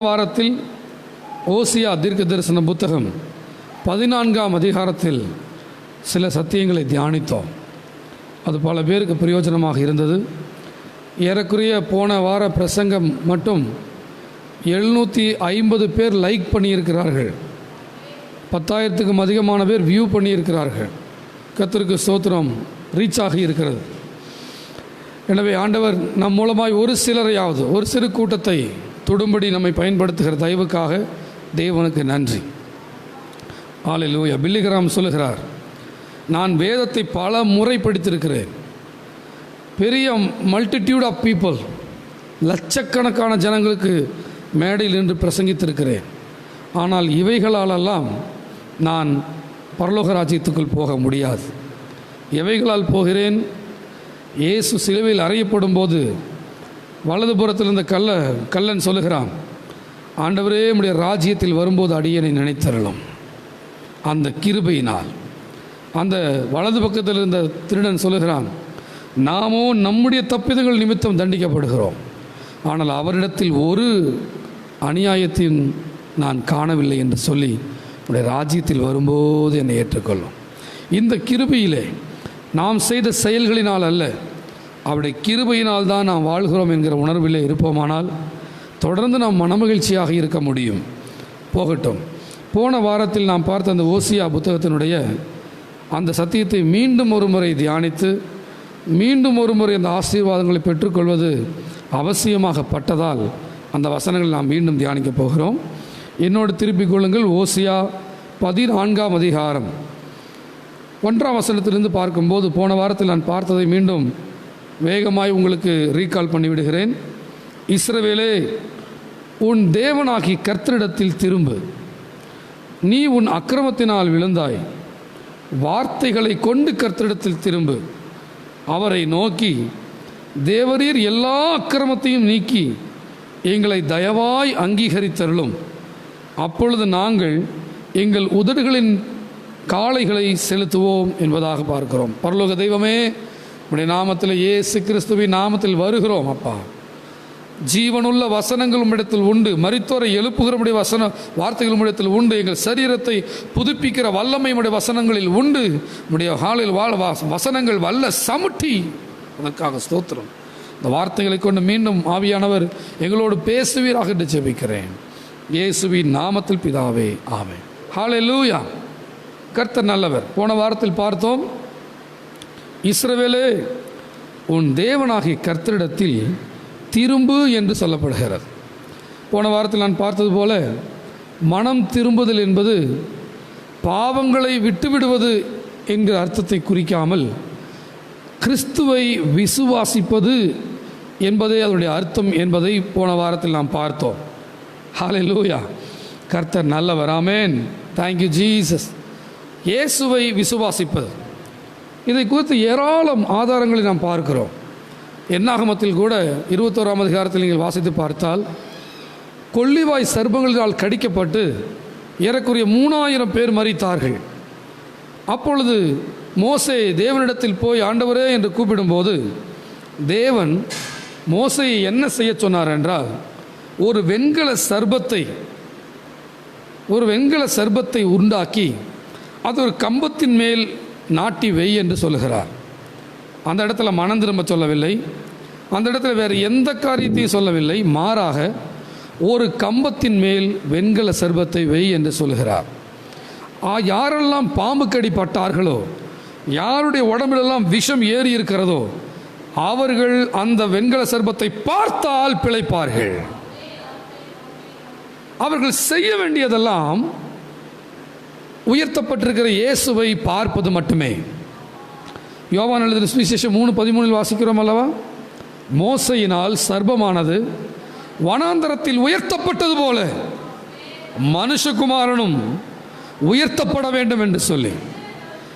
வாரத்தில் ஓசியா தீர்க்க தரிசன புத்தகம் 14ஆம் அதிகாரத்தில் சில சத்தியங்களை தியானித்தோம். அது பல பேருக்கு பிரயோஜனமாக இருந்தது. ஏறக்குறைய போன வார பிரசங்கம் மட்டும் 750 பேர் லைக் பண்ணியிருக்கிறார்கள். 10,000க்கும் அதிகமான பேர் வியூ பண்ணியிருக்கிறார்கள். கர்த்தருக்கு ஸ்தோத்திரம். ரீச் ஆகி இருக்கிறது. எனவே ஆண்டவர் நம் மூலமாய் ஒரு சிலரையாவது, ஒரு சிறு கூட்டத்தை தொடும்படி நம்மை பயன்படுத்துகிற தயவுக்காக தேவனுக்கு நன்றி. ஹல்லேலூயா. பில்லிகிராம் சொல்லுகிறார், நான் வேதத்தை பல முறை படித்திருக்கிறேன். பெரிய மல்டிடியூட் ஆஃப் பீப்புள், லட்சக்கணக்கான ஜனங்களுக்கு மேடையில் நின்று பிரசங்கித்திருக்கிறேன். ஆனால் இவைகளாலெல்லாம் நான் பரலோக ராஜ்யத்துக்குள் போக முடியாது. எவைகளால் போகிறேன்? இயேசு சிலுவையில் அறையப்படும் போது வலதுபுறத்தில் இருந்த கல்லன் சொல்லுகிறான், ஆண்டவரே உம்முடைய ராஜ்யத்தில் வரும்போது அடியேனை நினைத்தருளும். அந்த கிருபையினால். அந்த வலது பக்கத்தில் இருந்த திருடன் சொல்லுகிறான், நாமோ நம்முடைய தப்பிதங்கள் நிமித்தம் தண்டிக்கப்படுகிறோம், ஆனால் அவரிடத்தில் ஒரு அநியாயத்தையும் நான் காணவில்லை என்று சொல்லி உடைய ராஜ்யத்தில் வரும்போது என்னை ஏற்றுக்கொள்ளும். இந்த கிருபையிலே நாம் செய்த செயல்களினால் அல்ல, அவருடைய கிருபையினால் தான் நாம் வாழ்கிறோம் என்கிற உணர்விலே இருப்போமானால் தொடர்ந்து நாம் மனமகிழ்ச்சியாக இருக்க முடியும். போகட்டும். போன வாரத்தில் நாம் பார்த்த அந்த ஓசியா புத்தகத்தினுடைய அந்த சத்தியத்தை மீண்டும் ஒரு முறை தியானித்து மீண்டும் ஒரு முறை அந்த ஆசீர்வாதங்களை பெற்றுக்கொள்வது அவசியமாகப்பட்டதால் அந்த வசனங்களை நாம் மீண்டும் தியானிக்கப் போகிறோம். என்னோடு திருப்பிக் கொள்ளுங்கள். ஓசியா 14ஆம் அதிகாரம் 1ஆம் வசனத்திலிருந்து பார்க்கும்போது போன வாரத்தில் நான் பார்த்ததை மீண்டும் வேகமாய் உங்களுக்கு ரீகால் பண்ணிவிடுகிறேன். இஸ்ரவேலே, உன் தேவனாகி கர்த்தரிடத்தில் திரும்பு. நீ உன் அக்கிரமத்தினால் விழுந்தாய். வார்த்தைகளை கொண்டு கர்த்தரிடத்தில் திரும்பு. அவரை நோக்கி, தேவரீர் எல்லா அக்கிரமத்தையும் நீக்கி எங்களை தயவாய் அங்கீகரித்தருளும். அப்பொழுது நாங்கள் எங்கள் உதடுகளின் காளைகளை செலுத்துவோம் என்பதாக பார்க்கிறோம். பரலோக தெய்வமே, உடைய நாமத்தில், இயேசு கிறிஸ்துவின் நாமத்தில் வருகிறோம். அப்பா, ஜீவனுள்ள வசனங்கள் உம்மிடத்தில் உண்டு. மரித்தோரை எழுப்புகிற உடைய வார்த்தைகள் உம்மிடத்தில் உண்டு. எங்கள் சரீரத்தை புதுப்பிக்கிற வல்லமை உடைய வசனங்களில் உண்டு. உடைய ஹாலில் வசனங்கள் வல்ல சமுட்டி. அதற்காக ஸ்தோத்திரம். இந்த வார்த்தைகளை கொண்டு மீண்டும் ஆவியானவர் எங்களோடு பேசுவீராக என்று ஜெபிக்கிறேன். இயேசுவின் நாமத்தில் பிதாவே, ஆமென். ஹல்லேலூயா. கர்த்தர் நல்லவர். போன வாரத்தில் பார்த்தோம், இஸ்ரவேலே, உன் தேவனாகிய கர்த்தரிடத்தில் திரும்பு என்று சொல்லப்படுகிறது. போன வாரத்தில் நான் பார்த்தது போல மனம் திரும்புதல் என்பது பாவங்களை விட்டுவிடுவது என்கிற அர்த்தத்தை குறிக்காமல் கிறிஸ்துவை விசுவாசிப்பது என்பதே அதனுடைய அர்த்தம் என்பதை போன வாரத்தில் நாம் பார்த்தோம். ஹல்லேலூயா. கர்த்தர் நல்லவர். ஆமென். Thank you Jesus. இயேசுவை விசுவாசிப்பது, இதை குறித்து ஏராளம் ஆதாரங்களை நாம் பார்க்கிறோம். என்னாகமத்தில் கூட 21ஆம் அதிகாரத்தில் நீங்கள் வாசித்து பார்த்தால், கொள்ளிவாய் சர்ப்பங்களினால் கடிக்கப்பட்டு ஏறக்குறைய 3000 பேர் மரித்தார்கள். அப்பொழுது மோசே தேவனிடத்தில் போய் ஆண்டவரே என்று கூப்பிடும்போது தேவன் மோசேயை என்ன செய்ய சொன்னார் என்றால், ஒரு வெண்கல சர்ப்பத்தை உண்டாக்கி அது ஒரு கம்பத்தின் மேல் நாட்டி வை என்று சொல்லுகிறார். அந்த இடத்துல மனம் திரும்ப சொல்லவில்லை. அந்த இடத்துல வேறு எந்த காரியத்தையும் சொல்லவில்லை. மாறாக ஒரு கம்பத்தின் மேல் வெண்கல சர்ப்பத்தை வை என்று சொல்லுகிறார். யாரெல்லாம் பாம்பு கடிப்பட்டார்களோ, யாருடைய உடம்பிலெல்லாம் விஷம் ஏறி இருக்கிறதோ, அவர்கள் அந்த வெண்கல சர்ப்பத்தை பார்த்தால் பிழைப்பார்கள். அவர்கள் செய்ய வேண்டியதெல்லாம் உயர்த்தப்பட்டிருக்கிற இயேசுவை பார்ப்பது மட்டுமே. யோவான் எழுதின சுவிசேஷம் 3:13 வாசிக்கிறோம் அல்லவா? மோசையினால் சர்ப்பமானது வனாந்தரத்தில் உயர்த்தப்பட்டது போல மனுஷகுமாரனும் உயர்த்தப்பட வேண்டும் என்று சொல்லி,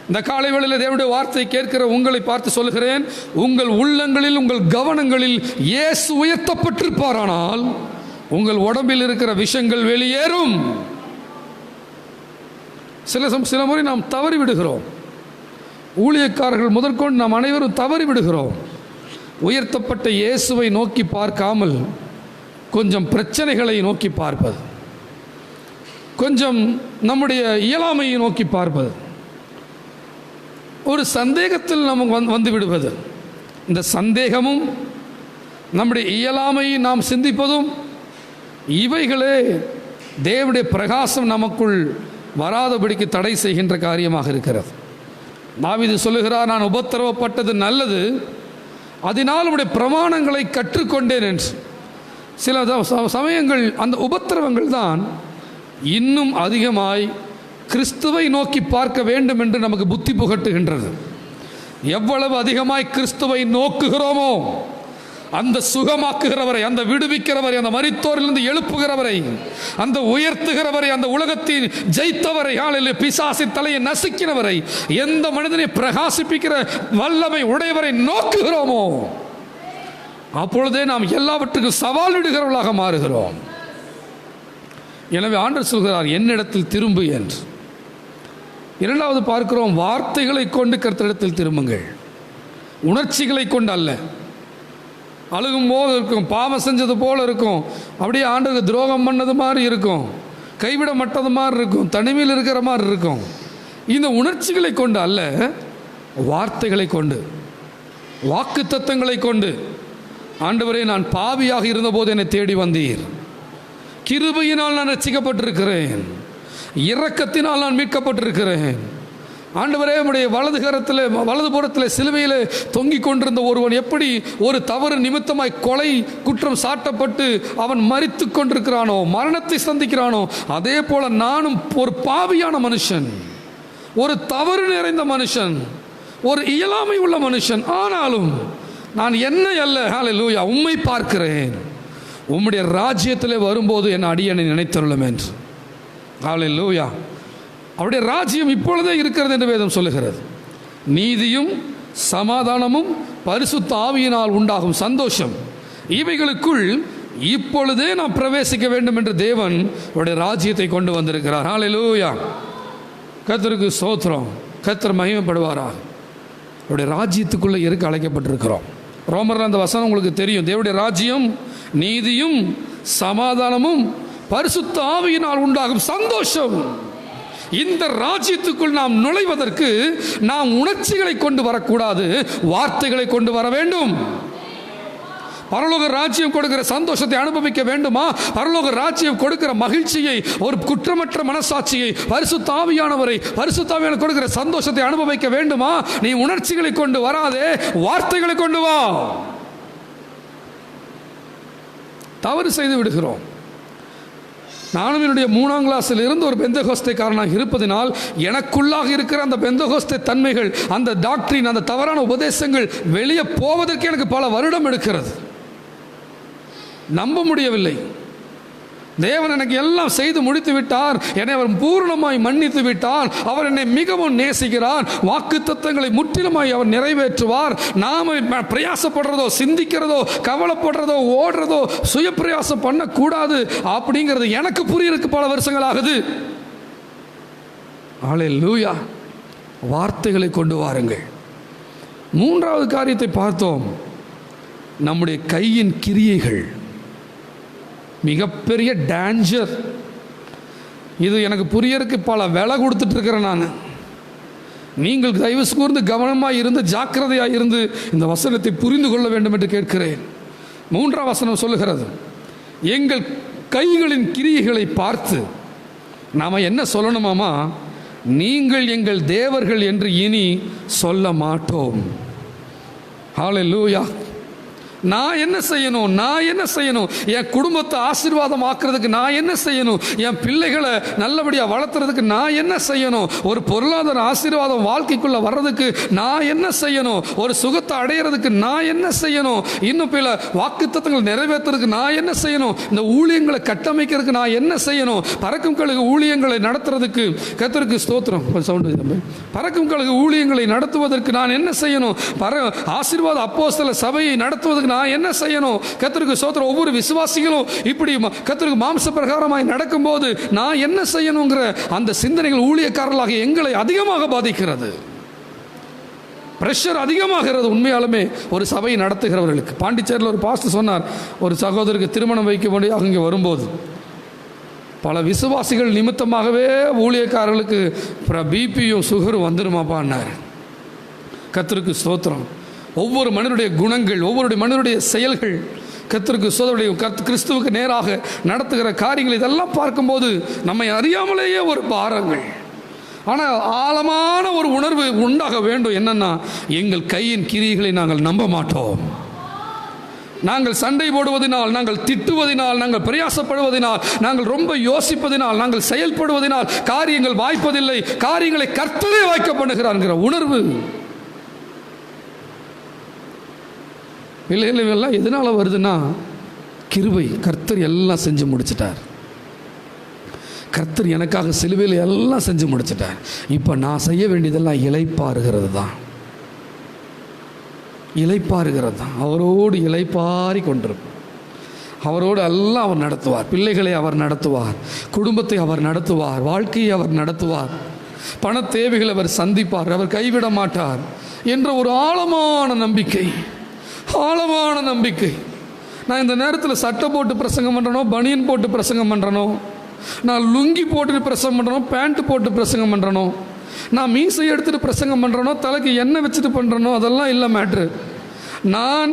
இந்த காலை வேளையில் தேவனுடைய வார்த்தை கேட்கிற உங்களை பார்த்து சொல்லுகிறேன், உங்கள் உள்ளங்களில், உங்கள் கவனங்களில் இயேசு உயர்த்தப்பட்டிருப்பாரானால் உங்கள் உடம்பில் இருக்கிற விஷங்கள் வெளியேறும். சில முறை நாம் தவறி விடுகிறோம். ஊழியக்காரர்கள் முதற்கொண்டு நாம் அனைவரும் தவறி விடுகிறோம். உயர்த்தப்பட்ட இயேசுவை நோக்கி பார்க்காமல் கொஞ்சம் பிரச்சனைகளை நோக்கி பார்ப்பது, கொஞ்சம் நம்முடைய இயலாமையை நோக்கி பார்ப்பது, ஒரு சந்தேகத்தில் நமக்கு வந்து விடுவது. இந்த சந்தேகமும் நம்முடைய இயலாமையை நாம் சிந்திப்பதும் இவைகளே தேவனுடைய பிரகாசம் நமக்குள் வராதபடிக்கு தடை செய்கின்ற காரியமாக இருக்கிறது. தாவீது சொல்லுகிறார், நான் உபத்திரவப்பட்டது நல்லது, அதனால் உடைய பிரமாணங்களை கற்றுக்கொண்டேன் என்று. சில சமயங்கள் அந்த உபத்திரவங்கள் தான் இன்னும் அதிகமாய் கிறிஸ்துவை நோக்கி பார்க்க வேண்டும் என்று நமக்கு புத்தி புகட்டுகின்றது. எவ்வளவு அதிகமாய் கிறிஸ்துவை நோக்குகிறோமோ, அந்த சுகமாக்குகிறவரை, அந்த விடுவிக்கிறவரை, அந்த மரித்தோரிலிருந்து எழுப்புகிறவரை, அந்த உயர்த்துகிறவரை, அந்த உலகத்தில் ஜெயித்தவரை, பிசாசின் தலையை நசுக்கினவரை, எந்த மனிதனை பிரகாசிப்பிக்கிற வல்லமை உடையவரை நோக்குகிறோமோ, அப்பொழுதே நாம் எல்லாவற்றுக்கும் சவால் விடுகிறவர்களாக மாறுகிறோம். எனவே ஆண்டவர் சொல்கிறார், என்னிடத்தில் திரும்பு என்று. இரண்டாவது பார்க்கிறோம், வார்த்தைகளை கொண்டு கர்த்தரிடத்தில் திரும்புங்கள். உணர்ச்சிகளை கொண்டு அல்ல. அழுகும் போது இருக்கும், பாவம் செஞ்சது போல இருக்கும், அப்படியே ஆண்டவருக்கு துரோகம் பண்ணது மாதிரி இருக்கும், கைவிடப்பட்டது மாதிரி இருக்கும், தனிமையில் இருக்கிற மாதிரி இருக்கும். இந்த உணர்ச்சிகளை கொண்டு அல்ல, வார்த்தைகளை கொண்டு, வாக்கு தத்தங்களை கொண்டு, ஆண்டவரே நான் பாவியாக இருந்தபோது என்னை தேடி வந்தீர், கிருபையினால் நான் ரட்சிக்கப்பட்டிருக்கிறேன், இரக்கத்தினால் நான் மீட்கப்பட்டிருக்கிறேன். ஆண்டவரே, உம்முடைய வலதுபுறத்தில் சிலுவையில் தொங்கிக் கொண்டிருந்த ஒருவன் எப்படி ஒரு தவறு நிமித்தமாய் கொலை குற்றம் சாட்டப்பட்டு அவன் மரித்து கொண்டிருக்கிறானோ, மரணத்தை சந்திக்கிறானோ, அதே போல நானும் ஒரு பாவியான மனுஷன், ஒரு தவறு நிறைந்த மனுஷன், ஒரு இயலாமை உள்ள மனுஷன். ஆனாலும் நான் என்னை அல்ல, ஹல்லேலூயா, உம்மை பார்க்கிறேன். உம்முடைய ராஜ்யத்திலே வரும்போது என் அடியனை நினைத்தருளும் என்று. ஹல்லேலூயா. அவருடைய ராஜ்யம் இப்பொழுதே இருக்கிறது என்று வேதம் சொல்லுகிறது. நீதியும் சமாதானமும் பரிசுத்த ஆவியினால் உண்டாகும் சந்தோஷம், இவைகளுக்குள் இப்பொழுதே நாம் பிரவேசிக்க வேண்டும் என்று தேவன் அவருடைய ராஜ்யத்தை கொண்டு வந்திருக்கிறார். ஹல்லேலூயா. கர்த்தருக்கு ஸ்தோத்திரம். கர்த்தர் மகிமைப்படுவாராக. அவருடைய ராஜ்யத்துக்குள்ளே இருக்க அழைக்கப்பட்டிருக்கிறோம். ரோமரில் அந்த வசனம் உங்களுக்கு தெரியும். தேவனுடைய ராஜ்யம் நீதியும் சமாதானமும் பரிசுத்த ஆவியினால் உண்டாகும் சந்தோஷம். இந்த ராஜ்யத்துக்குள் நாம் நுழைவதற்கு நாம் உணர்ச்சிகளை கொண்டு வரக்கூடாது, வார்த்தைகளை கொண்டு வர வேண்டும். பரலோக ராஜ்யம் கொடுக்கிற சந்தோஷத்தை அனுபவிக்க வேண்டுமா? பரலோக ராஜ்யம் கொடுக்கிற மகிழ்ச்சியை, ஒரு குற்றமற்ற மனசாட்சியை, பரிசுத்த ஆவியானவரை, பரிசுத்த ஆவியானவர் கொடுக்கிற சந்தோஷத்தை அனுபவிக்க வேண்டுமா? நீ உணர்ச்சிகளை கொண்டு வராதே, வார்த்தைகளை கொண்டு வா. தவறு செய்து விடுகிறோம். நானும் என்னுடைய 3ஆம் கிளாஸில் இருந்து ஒரு பெந்தகோஸ்தைக்காரனாக இருப்பதினால் எனக்குள்ளாக இருக்கிற அந்த பெந்தகோஸ்தை தன்மைகள், அந்த டாக்டரின், அந்த தவறான உபதேசங்கள் வெளியே போவதற்கு எனக்கு பல வருடம் எடுக்கிறது. நம்ப முடியவில்லை. தேவன் எனக்கு எல்லாம் செய்து முடித்து விட்டார், என்னை அவர் பூர்ணமாய் மன்னித்து விட்டார், அவர் என்னை மிகவும் நேசிக்கிறார், வாக்கு தத்தங்களை முற்றிலுமாய் அவர் நிறைவேற்றுவார். நாம பிரயாசப்படுறதோ, சிந்திக்கிறதோ, கவலைப்படுறதோ, ஓடுறதோ, சுய பிரயாசம் பண்ணக்கூடாது அப்படிங்கிறது எனக்கு புரியறதுக்கு பல வருஷங்கள் ஆகுது. ஹல்லேலூயா. வார்த்தைகளை கொண்டு வாருங்கள். 3வது காரியத்தை பார்த்தோம், நம்முடைய கையின் கிரியைகள் மிகப்பெரிய டேஞ்சர். இது எனக்கு புரியறதுக்கு பல விலை கொடுத்துட்டு இருக்கிறேன் நான். நீங்கள் தயவு கூர்ந்து கவனமாக இருந்து ஜாக்கிரதையாக இருந்து இந்த வசனத்தை புரிந்து கொள்ள வேண்டும் என்று கேட்கிறேன். 3ஆம் வசனம் சொல்லுகிறது, எங்கள் கைகளின் கிரியைகளை பார்த்து நாம் என்ன சொல்லணுமாமா? நீங்கள் எங்கள் தேவர்கள் என்று இனி சொல்ல மாட்டோம். ஹல்லேலூயா. நான் என்ன செய்யணும்? நான் என்ன செய்யணும்? என் குடும்பத்தை ஆசீர்வாதம் ஆக்குறதுக்கு நான் என்ன செய்யணும்? என் பிள்ளைகளை நல்லபடியாக வளர்த்துறதுக்கு நான் என்ன செய்யணும்? ஒரு பொருளாதார ஆசீர்வாதம் வாழ்க்கைக்குள்ளே வர்றதுக்கு நான் என்ன செய்யணும்? ஒரு சுகத்தை அடையிறதுக்கு நான் என்ன செய்யணும்? இன்னும் பிற வாக்குத்தத்தங்களை நிறைவேற்றுறதுக்கு நான் என்ன செய்யணும்? இந்த ஊழியங்களை கட்டமைக்கிறதுக்கு நான் என்ன செய்யணும்? பறக்கும் கழுகு ஊழியங்களை நடத்துறதுக்கு, கர்த்தருக்கு ஸ்தோத்திரம், சவுண்டு, பறக்கும் கழுகு ஊழியங்களை நடத்துவதற்கு நான் என்ன செய்யணும்? ஆசீர்வாத அப்போஸ்தல சபையை நடத்துவதற்கு நான் என்ன செய்யணும்? கர்த்தருக்கு ஸ்தோத்திரம். ஒவ்வொரு விசுவாசிகளும் இப்படி கர்த்தருக்கு மாம்ச பிரகாரமாய் நடக்கும்போது நான் என்ன செய்யணுங்கிற அந்த சிந்தனைகள் ஊழியக்காரர்களாக எங்களை அதிகமாக பாதிக்கிறது. ப்ரெஷர் அதிகமாகிறது உண்மையாலுமே ஒரு சபையை நடத்துகிறவர்களுக்கு. பாண்டிச்சேரியில் ஒரு பாஸ்டர் சொன்னார், ஒரு சகோதரருக்கு திருமணம் வைக்க வேண்டிய இங்கே வரும்போது பல விசுவாசிகள் நிமித்தமாகவே ஊழியக்காரர்களுக்கு பிபியும் சுகரும் வந்துருமாப்பான்னார். கர்த்தருக்கு ஸ்தோத்திரம். ஒவ்வொரு மனிதனுடைய குணங்கள், ஒவ்வொரு மனிதனுடைய செயல்கள், கர்த்தருக்கு ஸ்தோத்திரம், கிறிஸ்துவுக்கு நேராக நடத்துகிற காரியங்கள் இதெல்லாம் பார்க்கும்போது நம்மை அறியாமலேயே ஒரு பாரங்கள். ஆனால் ஆழமான ஒரு உணர்வு உண்டாக வேண்டும். என்னன்னா, எங்கள் கையின் கிரியைகளை நாங்கள் நம்ப மாட்டோம். நாங்கள் சண்டை போடுவதனால், நாங்கள் திட்டுவதனால், நாங்கள் பிரயாசப்படுவதனால், நாங்கள் ரொம்ப யோசிப்பதனால், நாங்கள் செயல்படுவதனால் காரியங்கள் வாய்ப்பதில்லை. காரியங்களை கர்த்தரே வாய்க்க பண்ணுகிறார் உணர்வு. பிள்ளைகள் எல்லாம் எதனால வருதுன்னா, கிருபை. கர்த்தர் எல்லாம் செஞ்சு முடிச்சிட்டார். கர்த்தர் எனக்காக சிலுவையில் எல்லாம் செஞ்சு முடிச்சிட்டார். இப்போ நான் செய்ய வேண்டியதெல்லாம் இளைப்பாறுகிறது தான். இளைப்பாறுகிறது தான். அவரோடு இளைப்பாரி கொண்டிருப்பார். அவரோடு எல்லாம் அவர் நடத்துவார். பிள்ளைகளை அவர் நடத்துவார், குடும்பத்தை அவர் நடத்துவார், வாழ்க்கையை அவர் நடத்துவார், பண தேவைகளை அவர் சந்திப்பார், அவர் கைவிட மாட்டார் என்ற ஒரு ஆழமான நம்பிக்கை. ஆழமான நம்பிக்கை. நான் இந்த நேரத்தில் சட்டை போட்டு பிரசங்கம் பண்ணுறனோ, பனியன் போட்டு பிரசங்கம் பண்ணுறனோ, நான் லுங்கி போட்டு பிரசங்கம் பண்ணுறனோ, பேண்ட் போட்டு பிரசங்கம் பண்ணுறனோ, நான் மீசை எடுத்துகிட்டு பிரசங்கம் பண்ணுறனோ, தலைக்கு எண்ணெய் வச்சுட்டு பண்ணுறனோ, அதெல்லாம் இல்லை மேட்ரு. நான்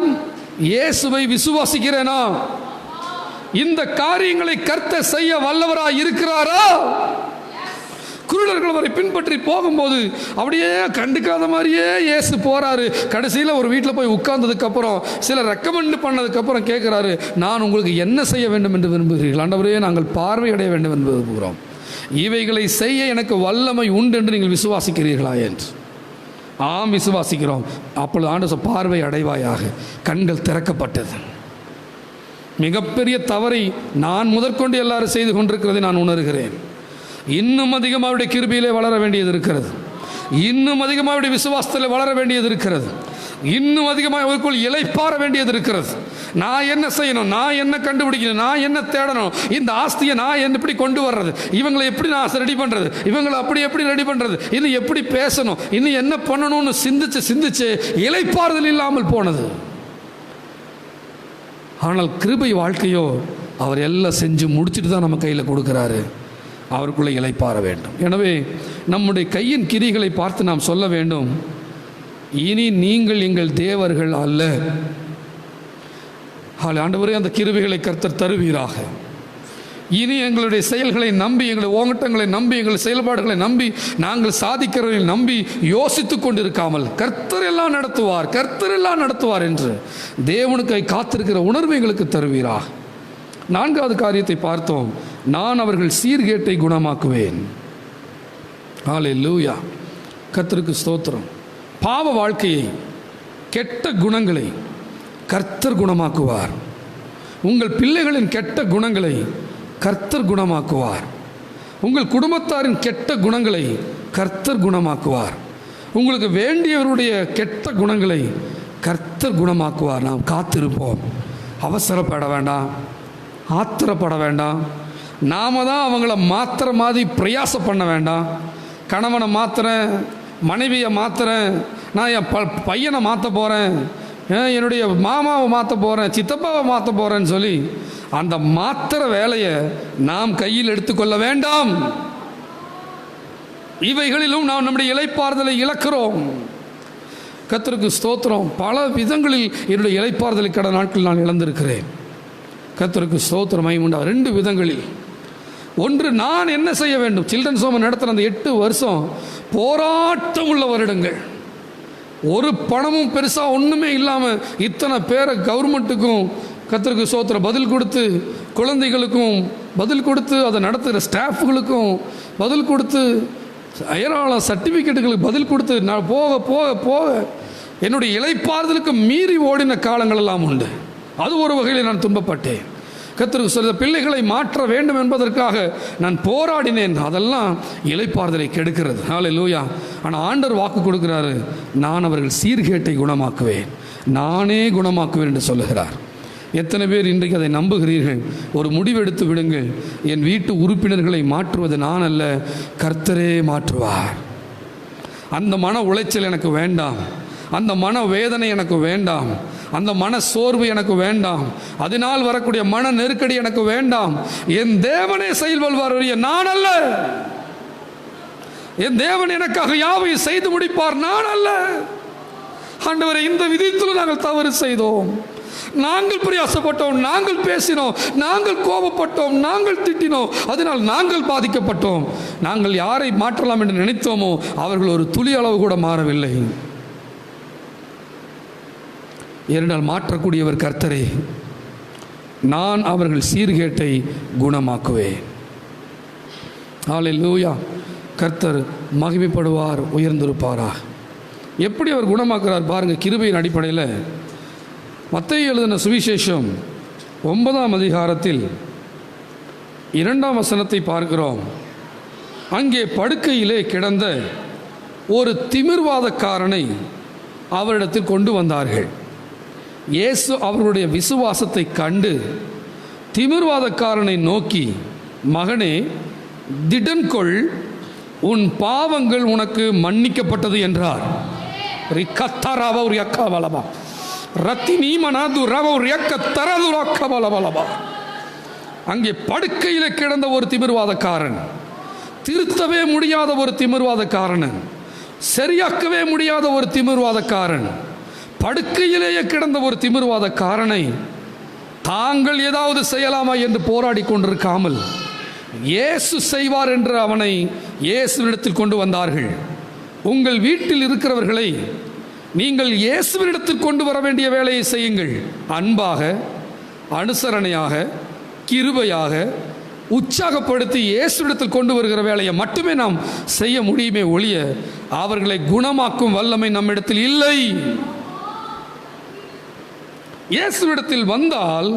இயேசுவை விசுவாசிக்கிறேனா? இந்த காரியங்களை கர்த்தர் செய்ய வல்லவராக இருக்கிறாரா? குருடர்கள் அவரை பின்பற்றி போகும்போது அப்படியே கண்டுக்காத மாதிரியே இயேசு போகிறாரு. கடைசியில் ஒரு வீட்டில் போய் உட்கார்ந்ததுக்கப்புறம் சில ரெக்கமெண்ட் பண்ணதுக்கப்புறம் கேட்குறாரு, நான் உங்களுக்கு என்ன செய்ய வேண்டும் என்று விரும்புகிறீர்கள்? ஆண்டவரே, நாங்கள் பார்வையடைய வேண்டும் என்று விரும்புகிறோம். இவைகளை செய்ய எனக்கு வல்லமை உண்டு என்று நீங்கள் விசுவாசிக்கிறீர்களா என்று. ஆம், விசுவாசிக்கிறோம். அப்பொழுது ஆண்டவர் பார்வை அடைவாயாக. கண்கள் திறக்கப்பட்டது. மிகப்பெரிய தவறை நான் முதற்கொண்டு எல்லாரும் செய்து கொண்டிருக்கிறதை நான் உணர்கிறேன். இன்னும் அதிகமாக அவருடைய கிருபையிலே வளர வேண்டியது இருக்கிறது. இன்னும் அதிகமாக அவருடைய விசுவாசத்தில் வளர வேண்டியது இருக்கிறது. இன்னும் அதிகமாக அவருக்குள் இளைப்பாற வேண்டியது இருக்கிறது. நான் என்ன செய்யணும்? நான் என்ன கண்டுபிடிக்கணும்? நான் என்ன தேடணும்? இந்த ஆஸ்தியை நான் எப்படி கொண்டு வர்றது? இவங்களை எப்படி நான் ரெடி பண்ணுறது? இவங்களை அப்படி எப்படி ரெடி பண்ணுறது? இன்னும் எப்படி பேசணும்? இன்னும் என்ன பண்ணணும்னு சிந்திச்சு இளைப்பாறுதல் இல்லாமல் போனது. ஆனால் கிருபை வாழ்க்கையோ அவர் எல்லாம் செஞ்சு முடிச்சுட்டு தான் நம்ம கையில் கொடுக்குறாரு. அவருக்குள்ளே இளைப்பாற வேண்டும். எனவே நம்முடைய கையின் கிரிகளை பார்த்து நாம் சொல்ல வேண்டும், இனி நீங்கள் எங்கள் தேவர்கள் அல்ல. ஆண்டவரே, அந்த கிருபைகளை கர்த்தர் தருவீராக. இனி எங்களுடைய செயல்களை நம்பி, எங்களுடைய ஓங்கட்டங்களை நம்பி, எங்கள் செயல்பாடுகளை நம்பி, நாங்கள் சாதிக்கிறவர்களை நம்பி யோசித்து கொண்டிருக்காமல் கர்த்தர் எல்லாம் நடத்துவார், கர்த்தர் எல்லாம் நடத்துவார் என்று தேவனுக்காய் காத்திருக்கிற உணர்வு எங்களுக்கு தருவீராக. நான்காவது காரியத்தை பார்த்தோம், நான் அவர்கள் சீர்கேட்டை குணமாக்குவேன். ஹல்லேலூயா, கர்த்தருக்கு ஸ்தோத்திரம். பாவ வாழ்க்கையை, கெட்ட குணங்களை கர்த்தர் குணமாக்குவார். உங்கள் பிள்ளைகளின் கெட்ட குணங்களை கர்த்தர் குணமாக்குவார். உங்கள் குடும்பத்தாரின் கெட்ட குணங்களை கர்த்தர் குணமாக்குவார். உங்களுக்கு வேண்டியவருடைய கெட்ட குணங்களை கர்த்தர் குணமாக்குவார். நாம் காத்திருப்போம். அவசரப்பட வேண்டாம், ஆத்திரப்பட வேண்டாம். நாம தான் அவங்கள மாத்திர மாதிரி பிரயாசம் பண்ண வேண்டாம். கணவனை மாத்துறேன், மனைவியை மாத்துறேன், நான் என் பையனை மாற்ற போகிறேன், என்னுடைய மாமாவை மாற்ற போகிறேன், சித்தப்பாவை மாற்ற போகிறேன்னு சொல்லி அந்த மாத்திர வேலையை நாம் கையில் எடுத்துக்கொள்ள வேண்டாம். இவைகளிலும் நாம் நம்முடைய இளைப்பாறுதலை இழக்கிறோம். கர்த்தருக்கு ஸ்தோத்திரம். பல விதங்களில் என்னுடைய இளைப்பாறுதலை கடந்த நாட்களில் நான் இழந்திருக்கிறேன். கர்த்தருக்கு ஸ்தோத்திரம் மகிமை. 2 விதங்களில். ஒன்று, நான் என்ன செய்ய வேண்டும்? சில்ட்ரன்ஸ் ஹோம் நடத்துகிற அந்த 8 வருஷம் போராட்டம் உள்ள வருடங்கள். ஒரு பணமும் பெருசாக ஒன்றுமே இல்லாமல் இத்தனை பேரை கவர்மெண்ட்டுக்கும் கர்த்தருக்கு ஸ்தோத்திரம் பதில் கொடுத்து, குழந்தைகளுக்கும் பதில் கொடுத்து, அதை நடத்துகிற ஸ்டாஃப்களுக்கும் பதில் கொடுத்து, ஏராளம் சர்டிஃபிகேட்டுகளுக்கு பதில் கொடுத்து, நான் போக போக போக என்னுடைய இளைப்பாறுதலுக்கு மீறி ஓடின காலங்களெல்லாம் உண்டு. அது ஒரு வகையில் நான் துன்பப்பட்டேன். கர்த்தருக்கு சில பிள்ளைகளை மாற்ற வேண்டும் என்பதற்காக நான் போராடினேன். அதெல்லாம் இளைப்பாறுதலை கெடுக்கிறது. ஹல்லேலூயா. ஆனால் ஆண்டவர் வாக்கு கொடுக்கிறாரு, நான் அவர்கள் சீர்கேட்டை குணமாக்குவேன், நானே குணமாக்குவேன் என்று சொல்லுகிறார். எத்தனை பேர் இன்றைக்கு அதை நம்புகிறீர்கள்? ஒரு முடிவெடுத்து விடுங்கள். என் வீட்டு உறுப்பினர்களை மாற்றுவது நான் அல்ல, கர்த்தரே மாற்றுவார். அந்த மன உளைச்சல் எனக்கு வேண்டாம். அந்த மன வேதனை எனக்கு வேண்டாம், அந்த மன சோர்வு எனக்கு வேண்டாம், அதனால் வரக்கூடிய மன நெருக்கடி எனக்கு வேண்டாம். என் தேவனே செயல்படுவார், நான் அல்ல. என் தேவன் எனக்காக யாவையும் செய்து முடிப்பார், நான் அல்ல. ஆண்டவரே, இந்த விதத்தில் நாங்கள் தவறு செய்தோம், நாங்கள் பிரயாசப்பட்டோம், நாங்கள் பேசினோம், நாங்கள் கோபப்பட்டோம், நாங்கள் திட்டினோம், அதனால் நாங்கள் பாதிக்கப்பட்டோம். நாங்கள் யாரை மாற்றலாம் என்று நினைத்தோமோ அவர்கள் ஒரு துளி அளவு கூட மாறவில்லை. ஏனென்றால் மாற்றக்கூடியவர் கர்த்தரே. நான் அவர்கள் சீர்கேட்டை குணமாக்குவேன். ஹல்லேலூயா. கர்த்தர் மகிமைப்படுவார், உயர்ந்திருப்பாராக. எப்படி அவர் குணமாக்குறார் பாருங்க. கிருபையின் அடிப்படையில் மத்தேயு எழுதின சுவிசேஷம் 9ஆம் அதிகாரத்தில் 2ஆம் வசனத்தை பார்க்கிறோம். அங்கே படுக்கையிலே கிடந்த ஒரு திமிர்வாதக்காரனை அவரிடத்தில் கொண்டு வந்தார்கள். இயேசு அவர்களுடைய விசுவாசத்தை கண்டு திமிர்வாதக்காரனை நோக்கி, மகனே, திடன்கொள், உன் பாவங்கள் உனக்கு மன்னிக்கப்பட்டது என்றார். அங்கே படுக்கையிலே கிடந்த ஒரு திமிர்வாதக்காரன், திருத்தவே முடியாத ஒரு திமிர்வாதக்காரன், சரியாக்கவே முடியாத ஒரு திமிர்வாதக்காரன், படுக்கையிலேயே கிடந்த ஒரு திமிர்வாதக்காரனை தாங்கள் ஏதாவது செய்யலாமா என்று போராடி கொண்டிருக்காமல் இயேசு செய்வார் என்று அவனை இயேசுவினிடத்தில் கொண்டு வந்தார்கள். உங்கள் வீட்டில் இருக்கிறவர்களை நீங்கள் இயேசுவினிடத்தில் கொண்டு வர வேண்டிய வேலையை செய்யுங்கள். அன்பாக, அனுசரணையாக, கிருபையாக, உற்சாகப்படுத்தி இயேசுவிடத்தில் கொண்டு வருகிற வேலையை மட்டுமே நாம் செய்ய முடியுமே ஒழிய அவர்களை குணமாக்கும் வல்லமை நம்மிடத்தில் இல்லை. இயேசுவிடத்தில் வந்தால்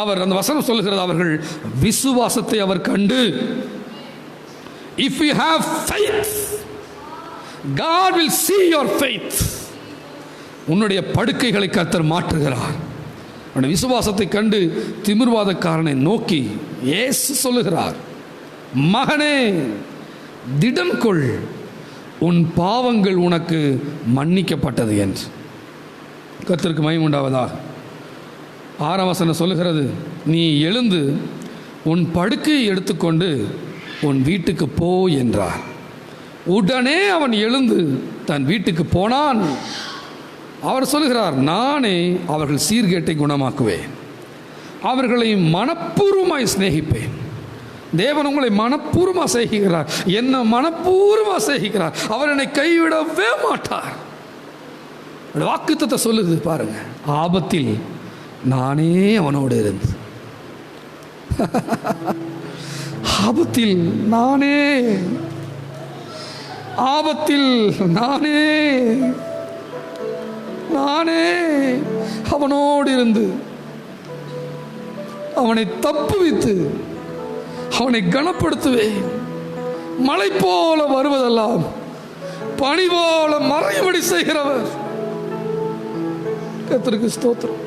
அவர், அந்த வசனம் சொல்லுகிறது, அவர்கள் விசுவாசத்தை அவர் கண்டு, if you have faith, God will see your faith. உன்னுடைய படுக்கைகளை கர்த்தர் மாற்றுகிறார். அவருடைய விசுவாசத்தை கண்டு திமிர்வாதக்காரனை நோக்கி இயேசு சொல்லுகிறார், மகனே, திடன்கொள், உன் பாவங்கள் உனக்கு மன்னிக்கப்பட்டது என்று. கர்த்தருக்கு மகிமை உண்டாவதாக. 6ஆம் வசனம் சொல்லுகிறது, நீ எழுந்து உன் படுக்கையை எடுத்துக்கொண்டு உன் வீட்டுக்கு போ என்றார். உடனே அவன் எழுந்து தன் வீட்டுக்கு போனான். அவர் சொல்லுகிறார், நானே அவர்கள் சீர்கேட்டை குணமாக்குவேன், அவர்களை மனப்பூர்வமாய் சிநேகிப்பேன். தேவன் உங்களை மனப்பூர்வமாக சிநேகிக்கிறார், என்ன மனப்பூர்வமாக சிநேகிக்கிறார். அவர் என்னை கைவிடவே மாட்டார். வாக்குத்தத்தை சொல்லுது பாருங்க. ஆபத்தில் நானே அவனோடு இருந்து, ஆபத்தில் நானே, ஆபத்தில் நானே, நானே அவனோடு இருந்து அவனை தப்புவித்து அவனை கனப்படுத்துவேன். மழை போல வருவதெல்லாம் பனி போல மறைபடி செய்கிறவர். கர்த்தருக்கு ஸ்தோத்திரம்.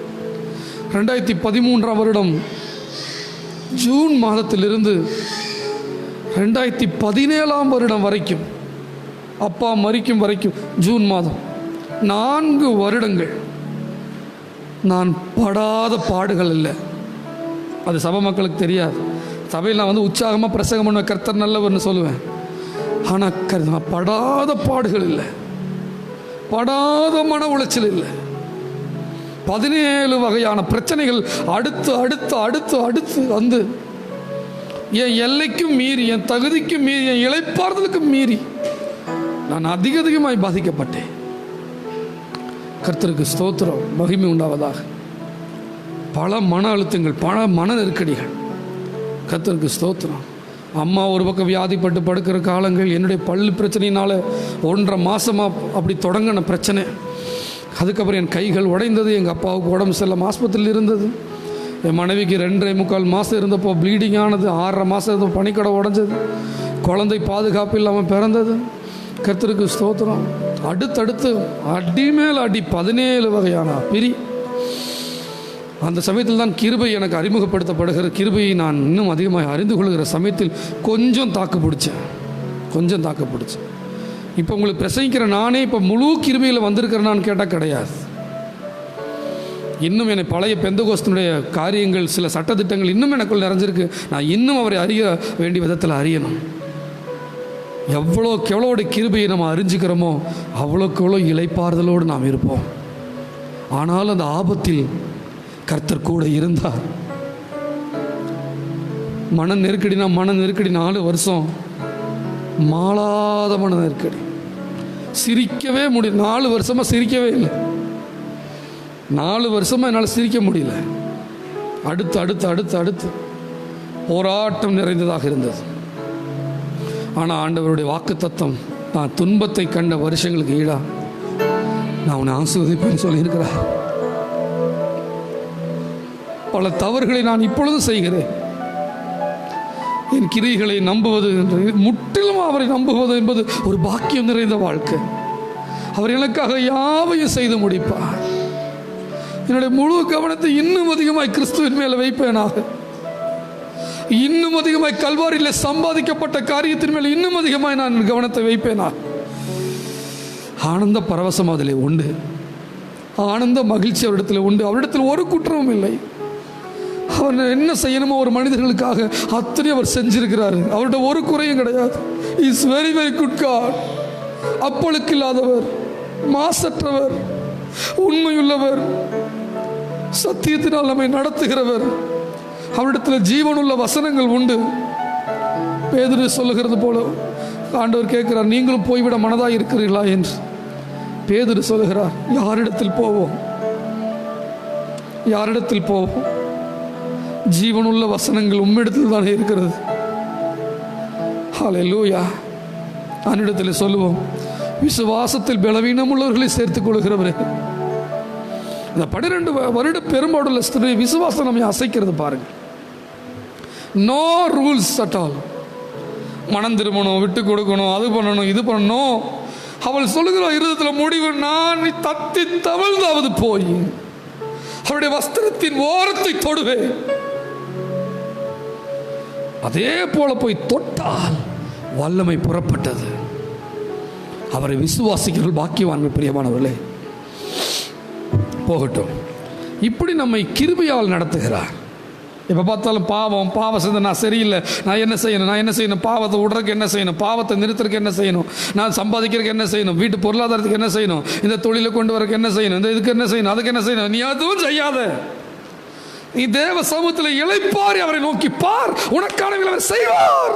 2013ஆம் வருடம் ஜூன் மாதத்திலிருந்து 2017ஆம் வருடம் வரைக்கும், அப்பா மரிக்கும் வரைக்கும், ஜூன் மாதம் 4 வருடங்கள் நான் படாத பாடுகள் இல்லை. அது சபை மக்களுக்கு தெரியாது. சபையில் நான் வந்து உற்சாகமாக பிரசங்கம் பண்ண கர்த்தர் நல்லவர்னு சொல்லுவேன். ஆனால் நான் படாத பாடுகள் இல்லை, படாத மன உளைச்சல் இல்லை. 17 வகையான பிரச்சனைகள் அடுத்து அடுத்து அடுத்து அடுத்து வந்து என் எல்லைக்கும் மீறி, என் தகுதிக்கும் மீறி, என் இளைப்பாறுதலுக்கும் மீறி நான் அதிகமாய் பாதிக்கப்பட்டேன். கர்த்தருக்கு ஸ்தோத்திரம், மகிமை உண்டாவதாக. பல மன அழுத்தங்கள், பல மன நெருக்கடிகள். கர்த்தருக்கு ஸ்தோத்திரம். அம்மா ஒரு பக்கம் வியாதிப்பட்டு படுக்கிற காலங்கள், என்னுடைய பல்லு பிரச்சனையினால் 1.5 மாதமாக அப்படி தொடங்கின பிரச்சனை. அதுக்கப்புறம் என் கைகள் உடைந்தது, எங்கள் அப்பாவுக்கு உடம்பு சரியில்லாம ஆஸ்பத்திரியில் இருந்தது, என் மனைவிக்கு 2.25 மாதம் இருந்தப்போ ப்ளீடிங் ஆனது, 6.5 மாதம் இருந்தப்போ பனிக்கடை உடைஞ்சது, குழந்தை பாதுகாப்பு இல்லாமல் பிறந்தது. கர்த்தருக்கு ஸ்தோத்திரம். அடுத்தடுத்து அடி மேல் அடி, 17 வகையான பிரி. அந்த சமயத்தில் தான் கிருபை எனக்கு அறிமுகப்படுத்தப்படுகிற, கிருபையை நான் இன்னும் அதிகமாக அறிந்து கொள்கிற சமயத்தில் கொஞ்சம் தாக்கு பிடிச்சேன். இப்போ உங்களுக்கு பிரசங்கிக்கிற நானே இப்போ முழு கிருபையில் வந்திருக்கிறேனான்னு கேட்டால் கிடையாது. இன்னும் என்னை பழைய பெந்தகோஸ்தனுடைய காரியங்கள், சில சட்டத்திட்டங்கள் இன்னும் எனக்குள் நிறைஞ்சிருக்கு. நான் இன்னும் அவரை அறிய வேண்டிய விதத்தில் அறியணும். எவ்வளோக்கு எவ்வளோட கிருபையை நம்ம அறிஞ்சிக்கிறோமோ அவ்வளோக்கு எவ்வளோ இளைப்பாறுதலோடு நாம் இருப்போம். ஆனால் அந்த ஆபத்தில் கர்த்தர் கூட இருந்தார். மன நெருக்கடினா மன நெருக்கடி 4 வருஷம் மாளாத மன நெருக்கடி. சிரிக்கவே முடியும். 4 வருஷமாக சிரிக்கவே இல்லை. 4 வருஷமாக என்னால் சிரிக்க முடியல. அடுத்து அடுத்து அடுத்து அடுத்து போராட்டம் நிறைந்ததாக இருந்தது. ஆனால் ஆண்டவருடைய வாக்கு தத்தம், நான் துன்பத்தை கண்ட வருஷங்களுக்கு ஈடா நான் உன்னை ஆசீர்வதிப்பேன்னு சொல்லியிருக்கிறார். பல தவறுகளை நான் இப்பொழுது செய்கிறேன். என் கிரிகளை நம்புவது என்று, முற்றிலும் அவரை நம்புவது என்பது ஒரு பாக்கியம் நிறைந்த வாழ்க்கை. அவர் எனக்காக யாவையும் செய்து முடிப்பார். என்னுடைய முழு கவனத்தை இன்னும் அதிகமாய் கிறிஸ்துவின் மேலே வைப்பேனாக. இன்னும் அதிகமாய் கல்வாரியில் சம்பாதிக்கப்பட்ட காரியத்தின் மேலே இன்னும் அதிகமாய் நான் கவனத்தை வைப்பேனாக. ஆனந்த பரவசம் அதில் உண்டு. ஆனந்த மகிழ்ச்சி அவரிடத்தில் உண்டு. அவரிடத்தில் ஒரு குற்றமும் இல்லை. அவர் என்ன செய்யணுமோ ஒரு மனிதர்களுக்காக அத்தனை அவர் செஞ்சிருக்கிறார். அவருடைய ஒரு குறையும் கிடையாது. Is very very good God. அப்பளுக்கு இல்லாதவர், மாசற்றவர், உண்மையுள்ளவர், சத்தியத்தினால் நம்மை நடத்துகிறவர். அவரிடத்தில் ஜீவனுள்ள வசனங்கள் உண்டு. பேதுரு சொல்லுகிறது போல ஆண்டவர் கேட்கிறார், நீங்களும் போய்விட மனதாக இருக்கிறீர்களா என்று. பேதுரு சொல்லுகிறார், யாரிடத்தில் போவோம், யாரிடத்தில் போவோம்? ஜீவனுள்ள வசனங்கள் உம்மிடத்தில் தானே இருக்கிறது. ஹல்லேலூயா. அவனிடத்தில் சொல்லுவோம், விசுவாசத்தில் பலவீனம் உள்ளவர்களை சேர்த்துக் கொள்கிறவரே. இந்த 12 வருட பெரும்பாடுள்ள ஸ்திரீ விசுவாசம் நம்மை அசைக்கிறது பாருங்க. No rules at all. மனம் திரும்பணும், விட்டு கொடுக்கணும், அது பண்ணணும், இது பண்ணணும். அவள் சொல்லுகிற இருதயத்தில் முடிவு, நான் தத்தி தவழ்ந்தாவது போய் அவருடைய வஸ்திரத்தின் ஓரத்தை தொடுவேன். அதே போல போய் தொட்டால் வல்லமை புறப்பட்டது. அவரை விசுவாசிக்கிறவர்கள் பாக்கியவான்கள். பிரியமானவர்களே, போகட்டும். இப்படி நம்மை கிருபையால் நடத்துகிறார். எப்போ பார்த்தாலும் பாவம் செஞ்ச நான் சரியில்லை, நான் என்ன செய்யணும், பாவத்தை விடுறதுக்கு என்ன செய்யணும், பாவத்தை நிறுத்துறதுக்கு என்ன செய்யணும், நான் சம்பாதிக்கிறதுக்கு என்ன செய்யணும், வீட்டு பொருளாதாரத்துக்கு என்ன செய்யணும், இந்த தொழிலை கொண்டு வரக்கு என்ன செய்யணும், இந்த இதுக்கு என்ன செய்யணும், அதுக்கு என்ன செய்யணும். நீ அதுவும் செய்யாத. நீ தேவ சமூகத்தில் இளைப்பாரி அவரை நோக்கி பார், உனக்கான அவர் செய்வார்.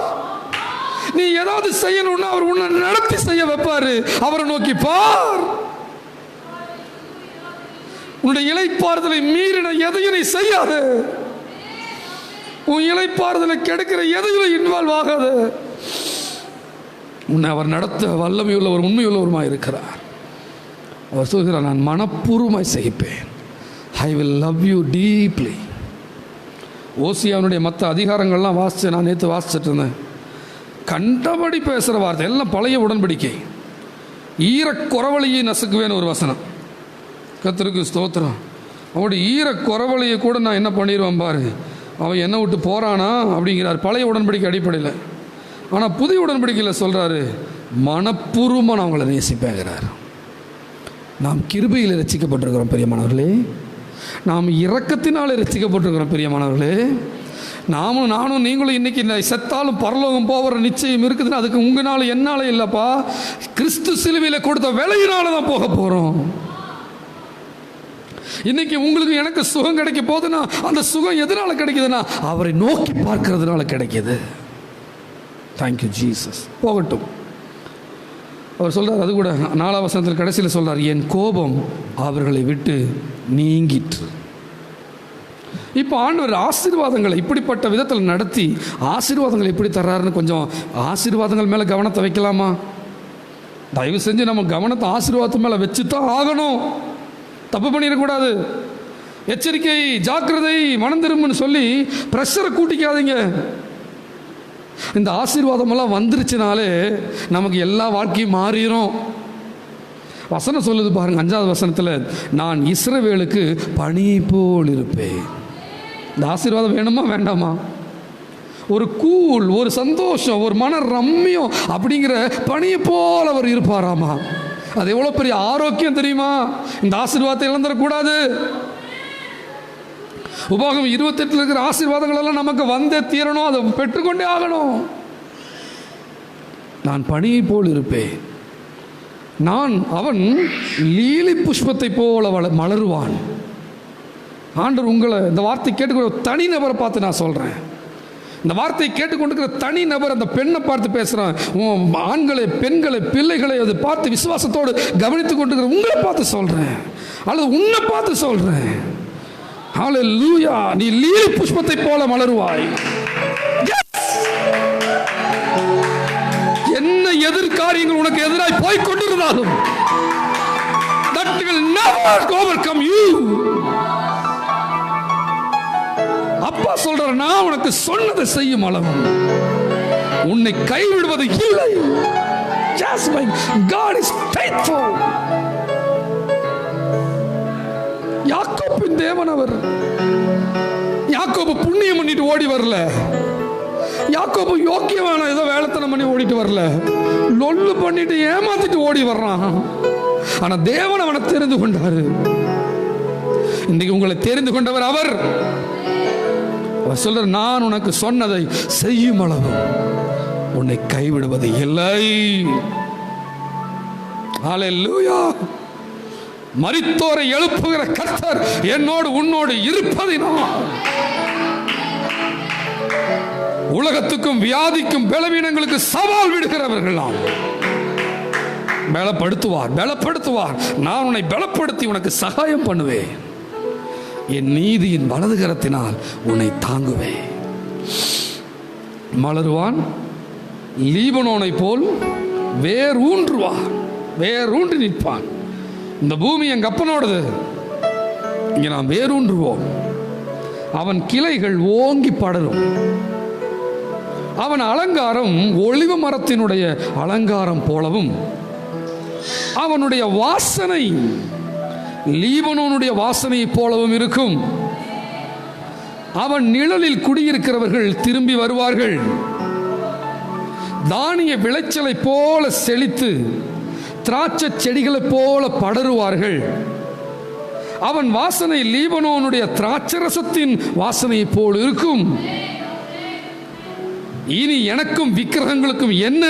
நீ ஏதாவது செய்யணும்னா அவர் உன்னை நடத்தி செய்ய வைப்பாரு. அவரை நோக்கி பார். உன்னுடைய இளைப்பாறுதலை மீறின எதையும் நீ செய்யாது. உன் இளைப்பாறுதலை கெடுக்கிற எதையும் இன்வால்வ் ஆகாது. உன்னை அவர் நடத்த வல்லமையுள்ளவர், உண்மையுள்ளவருமாய் இருக்கிறார். அவர் சொல்கிறார், நான் மனப்பூர்வமாய் செய்ப்பேன். I will love you deeply. ஓசியாவுடைய மற்ற அதிகாரங்கள்லாம் வாசித்து, நான் நேற்று வாசிச்சுட்டு இருந்தேன். கண்டபடி பேசுகிற வார்த்தை எல்லாம் பழைய உடன்படிக்கை. ஈரக்குறவழியை நசுக்குவேன்னு ஒரு வசனம். கர்த்தருக்கு ஸ்தோத்திரம். அவனுடைய ஈரக்குறவழியை கூட நான் என்ன பண்ணிடுவேன் பாரு, அவன் என்னை விட்டு போகிறானா அப்படிங்கிறார் பழைய உடன்படிக்கை அடிப்படையில். ஆனால் புதிய உடன்படிக்கையில் சொல்கிறாரு, மனப்பூர்வமாக நான் அவங்களை நேசிப்பேங்கிறார். நாம் கிருபையில் ரட்சிக்கப்பட்டிருக்கிறோம் பிரியமானவர்களே. நாம் இரக்கத்தினால் ரட்சிக்கப்பட்டிருக்கிறோம் பிரியமானவர்களே. நானும் நீங்களும் இன்றைக்கி செத்தாலும் பரலோகம் போகிற நிச்சயம் இருக்குதுன்னா அதுக்கு உங்களால் என்னால் இல்லைப்பா, கிறிஸ்து சிலுவையில் கொடுத்த விலையினால தான் போக போகிறோம். இன்னைக்கு உங்களுக்கு எனக்கு சுகம் கிடைக்க போகுதுன்னா அந்த சுகம் எதனால கிடைக்குதுன்னா அவரை நோக்கி பார்க்கறதுனால கிடைக்கிது. Thank you Jesus. போகட்டும். அவர் சொல்றார், அது கூட 4ஆம் வசனத்தில் கடைசியில் சொல்றார், என் கோபம் அவர்களை விட்டு நீங்கிற்று. இப்போ ஆண்டவர் ஆசீர்வாதங்களை இப்படிப்பட்ட விதத்தில் நடத்தி ஆசீர்வாதங்களை எப்படி தர்றாருன்னு கொஞ்சம் ஆசீர்வாதங்கள் மேலே கவனத்தை வைக்கலாமா? தயவு செஞ்சு நம்ம கவனத்தை ஆசீர்வாதத்து மேலே வச்சு தான் ஆகணும். தப்பு பண்ணிடக்கூடாது. எச்சரிக்கை, ஜாக்கிரதை, மனம் திரும்புன்னு சொல்லி ப்ரெஷரை கூட்டிக்காதீங்க. இந்த ஆசீர்வாதமெல்லாம் வந்துருச்சுனாலே நமக்கு எல்லா வாழ்க்கையும் மாறிடும். வசனம் சொல்லுது பாருங்க, 5ஆவது வசனத்தில், நான் இஸ்ரவேலுக்கு பனி போல் இருப்பேன். இந்த ஆசீர்வாதம் வேணுமா வேண்டாமா? ஒரு கூல், ஒரு சந்தோஷம், ஒரு மன ரம்மியம் அப்படிங்கிற பனியை போல் அவர் இருப்பாராமா. அது எவ்வளோ பெரிய ஆரோக்கியம் தெரியுமா? இந்த ஆசீர்வாதத்தை இழந்துடக்கூடாது. உபாகம் 28 இருக்கிற ஆசீர்வாதங்கள் எல்லாம் நமக்கு வந்தே தீரணும், அதை பெற்றுக்கொண்டே ஆகணும். நான் பனியை போல் இருப்பேன், அவன் லீலி புஷ்பத்தை போல மலருவான். ஆண்டவர் உங்களை இந்த வார்த்தை கேட்டுக்கொண்டு தனி நபரை பார்த்து நான் சொல்கிறேன். இந்த வார்த்தையை கேட்டுக்கொண்டிருக்கிற தனி நபர் அந்த பெண்ணை பார்த்து பேசுகிறான். ஆண்களை, பெண்களை, பிள்ளைகளை அதை பார்த்து விசுவாசத்தோடு கவனித்துக் கொண்டிருக்கிற உங்களை பார்த்து சொல்கிறேன், அல்லது உன்னை பார்த்து சொல்கிறேன். ஹல்லேலூயா, நீ லீலி புஷ்பத்தை போல மலருவாய். என்ன எதிர்காரியங்கள் உனக்கு எதிராய் போய் கொண்டிருந்தாலும் that will never overcome you. அப்பா சொல்ற, நான் உனக்கு சொன்னதை செய்யும் அளவு உன்னை கைவிடுவது இல்லை. Just like God is faithful. யாக்கோபின் தேவன் அவர். யாக்கோபு புண்ணியம் பண்ணிட்டு ஓடி வரல. யாக்கோபு யோக்கியமான ஏதோ வேலைத்தனம் பண்ணி ஓடிட்டு வரல. லொல்லு பண்ணிட்டு ஏமாத்திட்டு ஓடி வர்றான். ஆனா தேவன் அவனை தெரிந்து கொண்டாரு. இன்னைக்கு உங்களை தெரிந்து கொண்டவர் அவர். சொல்ற, நான் உனக்கு சொன்னதை செய்யும் அளவு உன்னை கைவிடுவது இல்லை. ஹல்லேலூயா. மரித்தோரை எழுப்புகிற கர்த்தர் என்னோடு உன்னோடு இருப்பதினால் உலகத்துக்கும் வியாதிக்கும் பலவீனங்களுக்கு சவால் விடுகிறவர்கள் பலப்படுத்துவார். நான் உன்னை பலப்படுத்தி உனக்கு சகாயம் பண்ணுவேன். என் நீதியின் வலது கரத்தினால் உன்னை தாங்குவேன். மலருவான், லீபனோனை போல் வேரூன்றி நிற்பான். இந்த பூமி எங்க அப்பனோடது, இங்க நாம் வேரூன்றுவோம். அவன் கிளைகள் ஓங்கி படரும். அவன் அலங்காரம் ஒலிவ மரத்தினுடைய அலங்காரம் போலவும், அவனுடைய வாசனை லீபனோனுடைய வாசனையை போலவும் இருக்கும். அவன் நிழலில் குடியிருக்கிறவர்கள் திரும்பி வருவார்கள். தானிய விளைச்சலை போல செழித்து திராட்சை செடிகளை போல படருவார்கள். அவன் வாசனை லீபனோனுடைய திராட்சரசத்தின் வாசனையை போல் இருக்கும். இனி எனக்கும் விக்கிரகங்களுக்கும் என்ன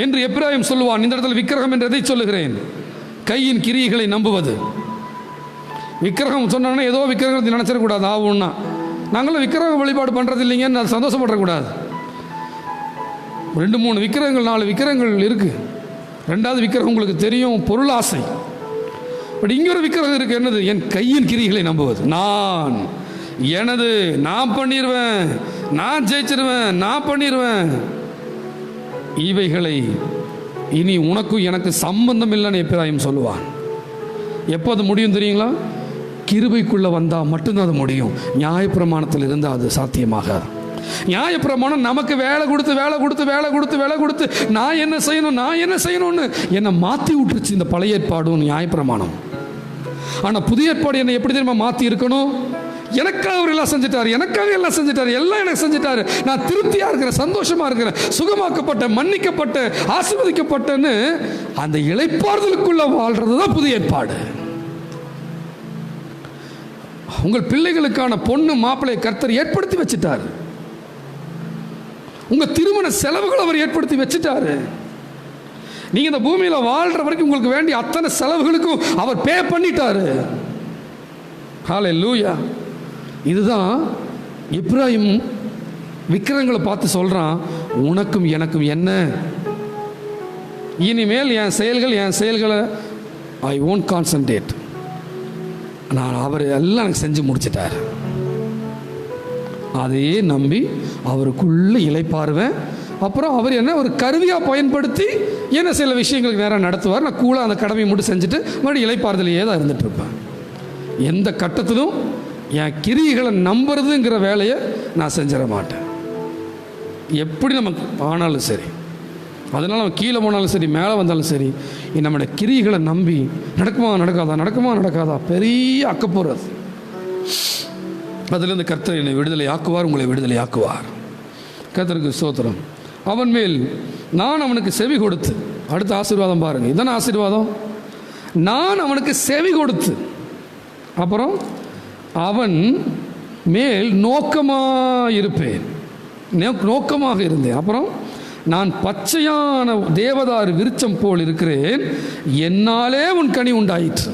என்று எப்பிராயிம் சொல்லுவான். இந்த இடத்துல விக்கிரகம் என்று எதை சொல்லுகிறேன்? கையின் கிரியைகளை நம்புவது. விக்கிரகம் சொன்னா ஏதோ விக்கிரகத்தை நினைச்சிடக்கூடாது. ஆகும்னா நாங்களும் விக்கிரக வழிபாடு பண்றது இல்லைங்கன்னு அது சந்தோஷப்படக்கூடாது. 2-3 விக்கிரகங்கள் 4 விக்கிரகங்கள் இருக்கு. 2வது விக்கிரகம் உங்களுக்கு தெரியும், பொருளாசை. பட் இங்க ஒரு விக்கிரகம் இருக்கு. என்னது? என் கையின் கிரியைகளை நம்புவது. நான் பண்ணிடுவேன், நான் ஜெயிச்சிருவேன், நான் பண்ணிடுவேன். இவைகளை இனி உனக்கும் எனக்கு சம்பந்தம் இல்லைன்னு எப்பிராயிம் சொல்லுவான். எப்போ அது முடியும் தெரியுங்களா? கிருபைக்குள்ள வந்தா மட்டும்தான் அது முடியும். நியாயப்பிரமாணத்தில் இருந்தால் அது சாத்தியமாகாது. நியாயப்பிரமாணம் நமக்கு வேலை கொடுத்து நான் என்ன செய்யணும்னு என்னை மாற்றி விட்டுருச்சு இந்த பழைய ஏற்பாடும் நியாயப்பிரமாணம். ஆனால் புதிய ஏற்பாடு என்னை எப்படி தெரியுமா மாற்றி இருக்கணும்? எனக்காக அவர் எல்லாம் செஞ்சுட்டாரு, எல்லாம் எனக்கு செஞ்சுட்டாரு. நான் திருப்தியா இருக்கிறேன், சந்தோஷமா இருக்கிறேன், சுகமாக்கப்பட்ட, மன்னிக்கப்பட்ட, ஆசீர்வதிக்கப்பட்டன்னு அந்த இளைப்பாறுதலுக்குள்ள வாழ்றது தான் புதிய ஏற்பாடு. உங்கள் பிள்ளைகளுக்கான பொண்ணு மாப்பிள்ளை கர்த்தர் ஏற்படுத்தி வச்சுட்டாரு. உங்க திருமண செலவுகள் அவர் ஏற்படுத்தி வச்சுட்டாரு. நீங்க இந்த பூமியில வாழ்ற வரைக்கும் உங்களுக்கு வேண்டிய அத்தனை செலவுகளுக்கும் அவர் பே பண்ணிட்டாரு. ஹல்லேலூயா. இதுதான் எப்பிராயிம் விக்கிரகங்களை பார்த்து சொல்றான், உனக்கும் எனக்கும் என்ன? இனிமேல் என் செயல்களை ஐ ஓன்ட் கான்சன்ட்ரேட். நான் அவர் எல்லாம் எனக்கு செஞ்சு முடிச்சிட்டார். அதையே நம்பி அவருக்குள்ள இளைப்பாருவேன். அப்புறம் அவர் என்ன ஒரு கருவியாக பயன்படுத்தி என்ன சில விஷயங்களுக்கு நேரம் நடத்துவார். நான் கூட அந்த கடமையை மட்டும் செஞ்சுட்டு மறுபடியும் இளைப்பாறுதலையே தான் இருந்துட்டு இருப்பேன். எந்த கட்டத்திலும் என் கிரியைகளை நம்புறதுங்கிற வேலையை நான் செஞ்சிட மாட்டேன். எப்படி நமக்கு ஆனாலும் சரி, அதனால நம்ம கீழே போனாலும் சரி, மேலே வந்தாலும் சரி, நம்மளோட கிரியைகளை நம்பி நடக்குமா நடக்காதா பெரிய அக்கப்போறது. அதிலிருந்து கர்த்தர் என்னை விடுதலை ஆக்குவார், உங்களை விடுதலை ஆக்குவார். கர்த்தருக்கு ஸ்தோத்திரம். அவன் மேல் நான் அவனுக்கு செவி கொடுத்து, அடுத்த ஆசீர்வாதம் பாருங்க, இதான ஆசீர்வாதம். நான் அவனுக்கு செவி கொடுத்து, அப்புறம் அவன் மேல் நோக்கமாக இருப்பேன், நோக்கமாக இருந்தேன். அப்புறம் நான் பச்சையான தேவதாரு விருட்சம் போல் இருக்கிறேன், என்னாலே உன் கனி உண்டாயிற்று.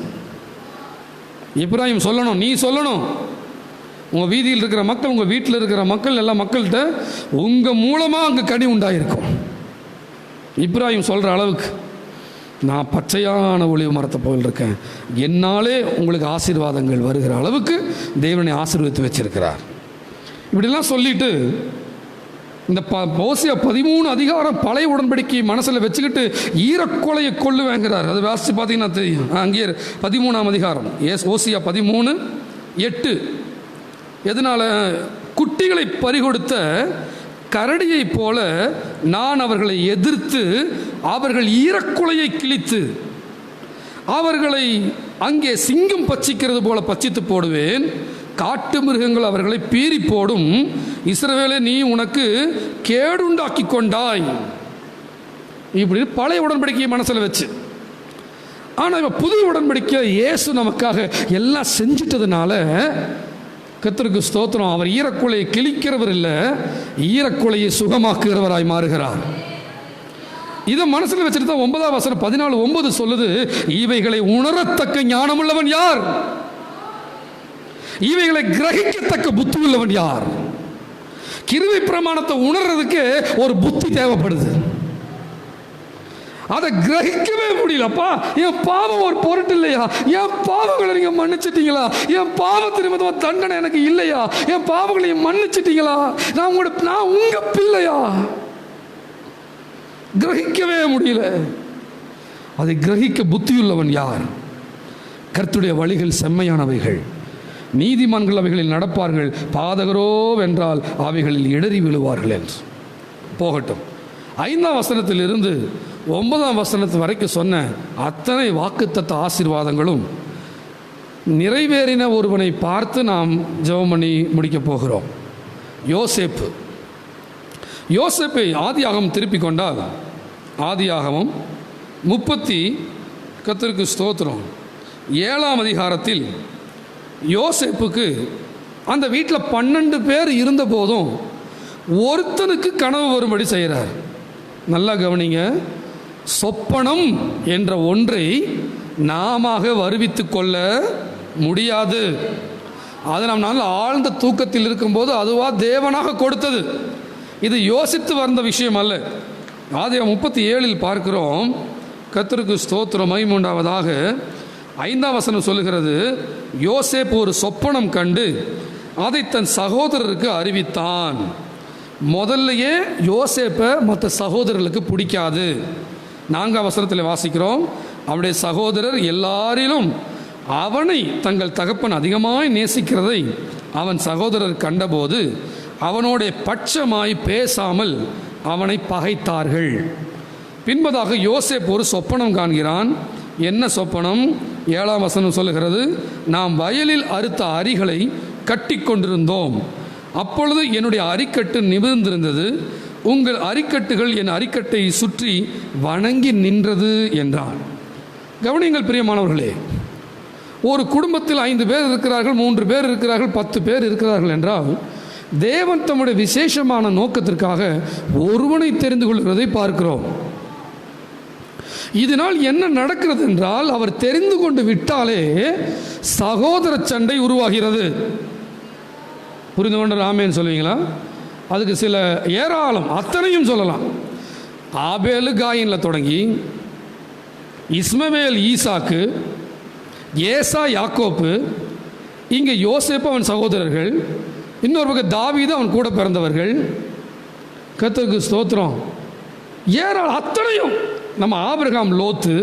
இப்ராஹிம் சொல்லணும், நீ சொல்லணும், உங்கள் வீதியில் இருக்கிற மக்கள், உங்கள் வீட்டில் இருக்கிற மக்கள், எல்லா மக்கள்கிட்ட உங்கள் மூலமாக அங்கே கனி உண்டாயிருக்கும். இப்ராஹிம் சொல்கிற அளவுக்கு நான் பச்சையான ஒளிவு மரத்தை போல் இருக்கேன், என்னாலே உங்களுக்கு ஆசீர்வாதங்கள் வருகிற அளவுக்கு தேவனை ஆசீர்வதித்து வச்சிருக்கிறார். இப்படிலாம் சொல்லிட்டு இந்த ஓசியா 13 அதிகாரம் பழைய உடன்படிக்கை மனசில் வச்சுக்கிட்டு ஈரக்கொலையை கொள்ளுவேங்கிறார். அது வாசித்து பார்த்தீங்கன்னா தெரியும். அங்கே 13ஆம் அதிகாரம் ஓசியா 13:8. எதனால? குட்டிகளை பறிகொடுத்த கரடியை போல நான் அவர்களை எதிர்த்து அவர்கள் ஈரக்குலையை கிழித்து அவர்களை அங்கே சிங்கம் பச்சிக்கிறது போல பச்சித்து போடுவேன், காட்டு மிருகங்கள் அவர்களை பீறி போடும். இஸ்ரவேலே, நீ உனக்கு கேடுண்டாக்கி கொண்டாய். இப்படி பழைய உடன்படிக்கையை மனசில் வச்சு. ஆனால் இப்போ புதிய உடன்படிக்கை இயேசு நமக்காக எல்லாம் செஞ்சிட்டதுனால கர்த்தருக்கு ஸ்தோத்திரம், அவர் ஈரக்குலையை கிழிக்கிறவர் இல்லை, ஈரக்குலையை சுகமாக்குகிறவராய் மாறுகிறார். இதை மனசில் வச்சுட்டு தான் 9ஆம் வசனம் 14:9 சொல்லுது, இவைகளை உணரத்தக்க ஞானமுள்ளவன் யார்? இவைகளை கிரகிக்கத்தக்க புத்தி உள்ளவன் யார்? கிருபை பிரமாணத்தை உணர்றதுக்கு ஒரு புத்தி தேவைப்படுது. அதை கிரகிக்கவே முடியலப்பா. என் பாவம் ஒரு பொருட்டு இல்லையா? என் பாவங்களை நீங்க மன்னிச்சிட்டீங்களா? என் பாவத்திற்கு தண்டனை எனக்கு இல்லையா? என் பாவங்களை மன்னிச்சிட்டீங்களா? நான் உங்க பிள்ளையா? கிரகிக்கவே முடியல. அதை கிரகிக்க புத்தியுள்ளவன் யார்? கர்த்தருடைய வழிகள் செம்மையானவைகள், நீதிமான்கள் அவைகளில் நடப்பார்கள், பாதகரோ வென்றால் அவைகளில் இடறி விழுவார்கள் என்று. போகட்டும். 5ஆம் வசனத்திலிருந்து 9ஆம் வசனத்து வரைக்கும் சொன்ன அத்தனை வாக்குத்தத்த ஆசீர்வாதங்களும் நிறைவேறின ஒருவனை பார்த்து நாம் ஜெபம் பண்ணி முடிக்கப் போகிறோம். யோசேப்பை ஆதியாகமம் திருப்பி கொண்டால், ஆதியாகமம் 30 கர்த்தருக்கு ஸ்தோத்திரம் 7ஆம் அதிகாரத்தில் யோசேப்புக்கு அந்த வீட்டில் 12 பேர் இருந்த போதும் ஒருத்தனுக்கு கனவு வரும்படி செய்கிறார். நல்லா கவனிங்க. சொப்பனம் என்ற ஒன்றை நாம வருவித்து கொள்ள முடியாது. அதை நாம் நல்ல ஆழ்ந்த தூக்கத்தில் இருக்கும்போது அதுவா தேவனாக கொடுத்தது. இது யோசித்து வந்த விஷயம் அல்ல. ஆதியாகமம் 37 பார்க்கிறோம். கர்த்தருக்கு ஸ்தோத்திரம் மகிமையுண்டாவதாக. 5ஆம் வசனம் சொல்லுகிறது, யோசேப்பு ஒரு சொப்பனம் கண்டு அதை தன் சகோதரருக்கு அறிவித்தான். முதல்லையே யோசேப்பை மற்ற சகோதரர்களுக்கு பிடிக்காது. 4ஆம் வசனத்தில் வாசிக்கிறோம், அவருடைய சகோதரர் எல்லாரிலும் அவனை தங்கள் தகப்பன் அதிகமாய் நேசிக்கிறதை அவன் சகோதரர் கண்டபோது அவனோட பட்சமாய் பேசாமல் அவனை பகைத்தார்கள். பின்பதாக யோசேப்பு ஒரு சொப்பனம் காண்கிறான். என்ன சொப்பனம்? 7ஆம் வசனம் சொல்லுகிறது, நாம் வயலில் அறுத்த அரிகளை கட்டி கொண்டிருந்தோம், அப்பொழுது என்னுடைய அரிக்கட்டு நிமிர்ந்திருந்தது, உங்கள் அரிக்கட்டுகள் என் அரிக்கட்டை சுற்றி வணங்கி நின்றது என்றான். கவனியுங்கள் பிரியமானவர்களே, ஒரு குடும்பத்தில் 5 பேர் இருக்கிறார்கள், 3 பேர் இருக்கிறார்கள், 10 பேர் இருக்கிறார்கள் என்றால் தேவன் தம்முடைய விசேஷமான நோக்கத்திற்காக ஒருவனை தெரிந்து கொள்கிறதை பார்க்கிறோம். இதனால் என்ன நடக்கிறது என்றால், அவர் தெரிந்து கொண்டு விட்டாலே சகோதர சண்டை உருவாகிறது. புரிந்து கொண்டு ஆமேன்னு சொல்லுவீங்களா? அதுக்கு சில ஏராளம் அத்தனையும் சொல்லலாம். ஆபேலு காயின்ல தொடங்கி இஸ்மவேல் ஈசாக்கு, ஏசா யாக்கோப்பு, இங்கே யோசேப்பு அவன் சகோதரர்கள், இன்னொரு பக்கம் தாவீது அவன் கூட பிறந்தவர்கள். கர்த்தருக்கு ஸ்தோத்திரம். ஏராளம் அத்தனையும். நம்ம ஆபிரகாம், லோத்து,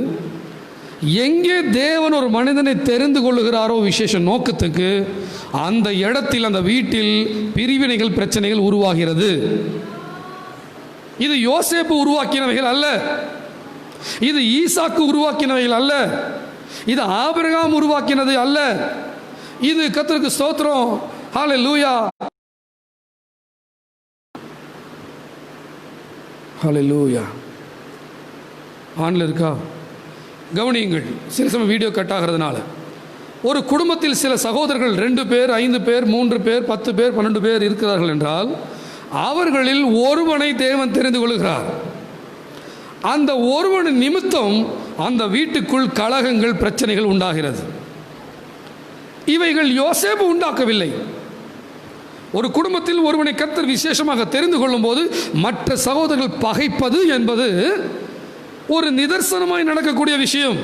எங்கே தேவன் ஒரு மனிதனை தெரிந்து கொள்ளுகிறாரோ விசேஷ நோக்கத்துக்கு, அந்த இடத்தில் அந்த வீட்டில் பிரிவினைகள், பிரச்சனைகள் உருவாகிறது. இது யோசேப்பு உருவாக்கினவைகள் அல்ல, இது ஈசாக்கு உருவாக்கினவைகள் அல்ல, இது ஆபிரகாம் உருவாக்கினது அல்ல. இது கர்த்தருக்கு ஸ்தோத்திரம் ஹல்லேலூயா, ஹல்லேலூயா. ஆன்ல இருக்கா? கவனியுங்கள். சில சமயம் வீடியோ கட் ஆகிறதுனால ஒரு குடும்பத்தில் சில சகோதரர்கள் 2 பேர் 5 பேர் 3 பேர் 10 பேர் 12 பேர் இருக்கிறார்கள் என்றால் அவர்களில் ஒருவனை தேவன் தெரிந்து கொள்கிறார். அந்த ஒருவன் நிமித்தம் அந்த வீட்டுக்குள் கலகங்கள், பிரச்சனைகள் உண்டாகிறது. இவைகள் யோசேப்பு உண்டாக்கவில்லை. ஒரு குடும்பத்தில் ஒருவனை கர்த்தர் விசேஷமாக தெரிந்து கொள்ளும் போது மற்ற சகோதரர்கள் பகைப்பது என்பது ஒரு நிதர்சனமாய் நடக்கக்கூடிய விஷயம்.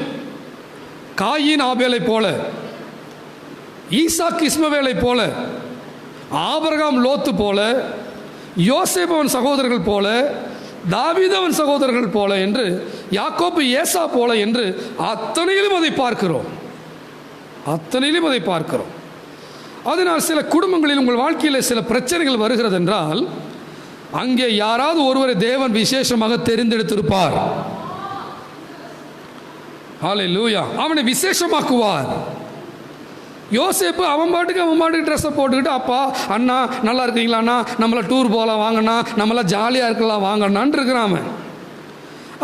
காயின் ஆபேலை போல, ஈசாக்கு இஸ்மவேலை போல, ஆபிரகாம் லோத்து போல, யோசேப்பு அவன் சகோதரர்கள் போல, தாவீது அவன் சகோதரர்கள் போல என்று, யாக்கோபு ஏசா போல என்று அத்தனையிலும் அதை பார்க்கிறோம். அத்தனையிலும் அதை பார்க்கிறோம். அதனால் சில குடும்பங்களில் உங்கள் வாழ்க்கையில் சில பிரச்சனைகள் வருகிறது என்றால் அங்கே யாராவது ஒருவரை தேவன் விசேஷமாக தெரிந்தெடுத்திருப்பார். ஹல்லேலூயா. அவனை விசேஷமாக்குவார். யோசேப்பு அவன் பாட்டுக்கு ட்ரெஸ்ஸை போட்டுக்கிட்டு, அப்பா அண்ணா நல்லா இருக்கீங்களாண்ணா, நம்மளை டூர் போகலாம் வாங்கண்ணா, நம்மளாம் ஜாலியாக இருக்கலாம் வாங்கண்ணான் இருக்கிறான்.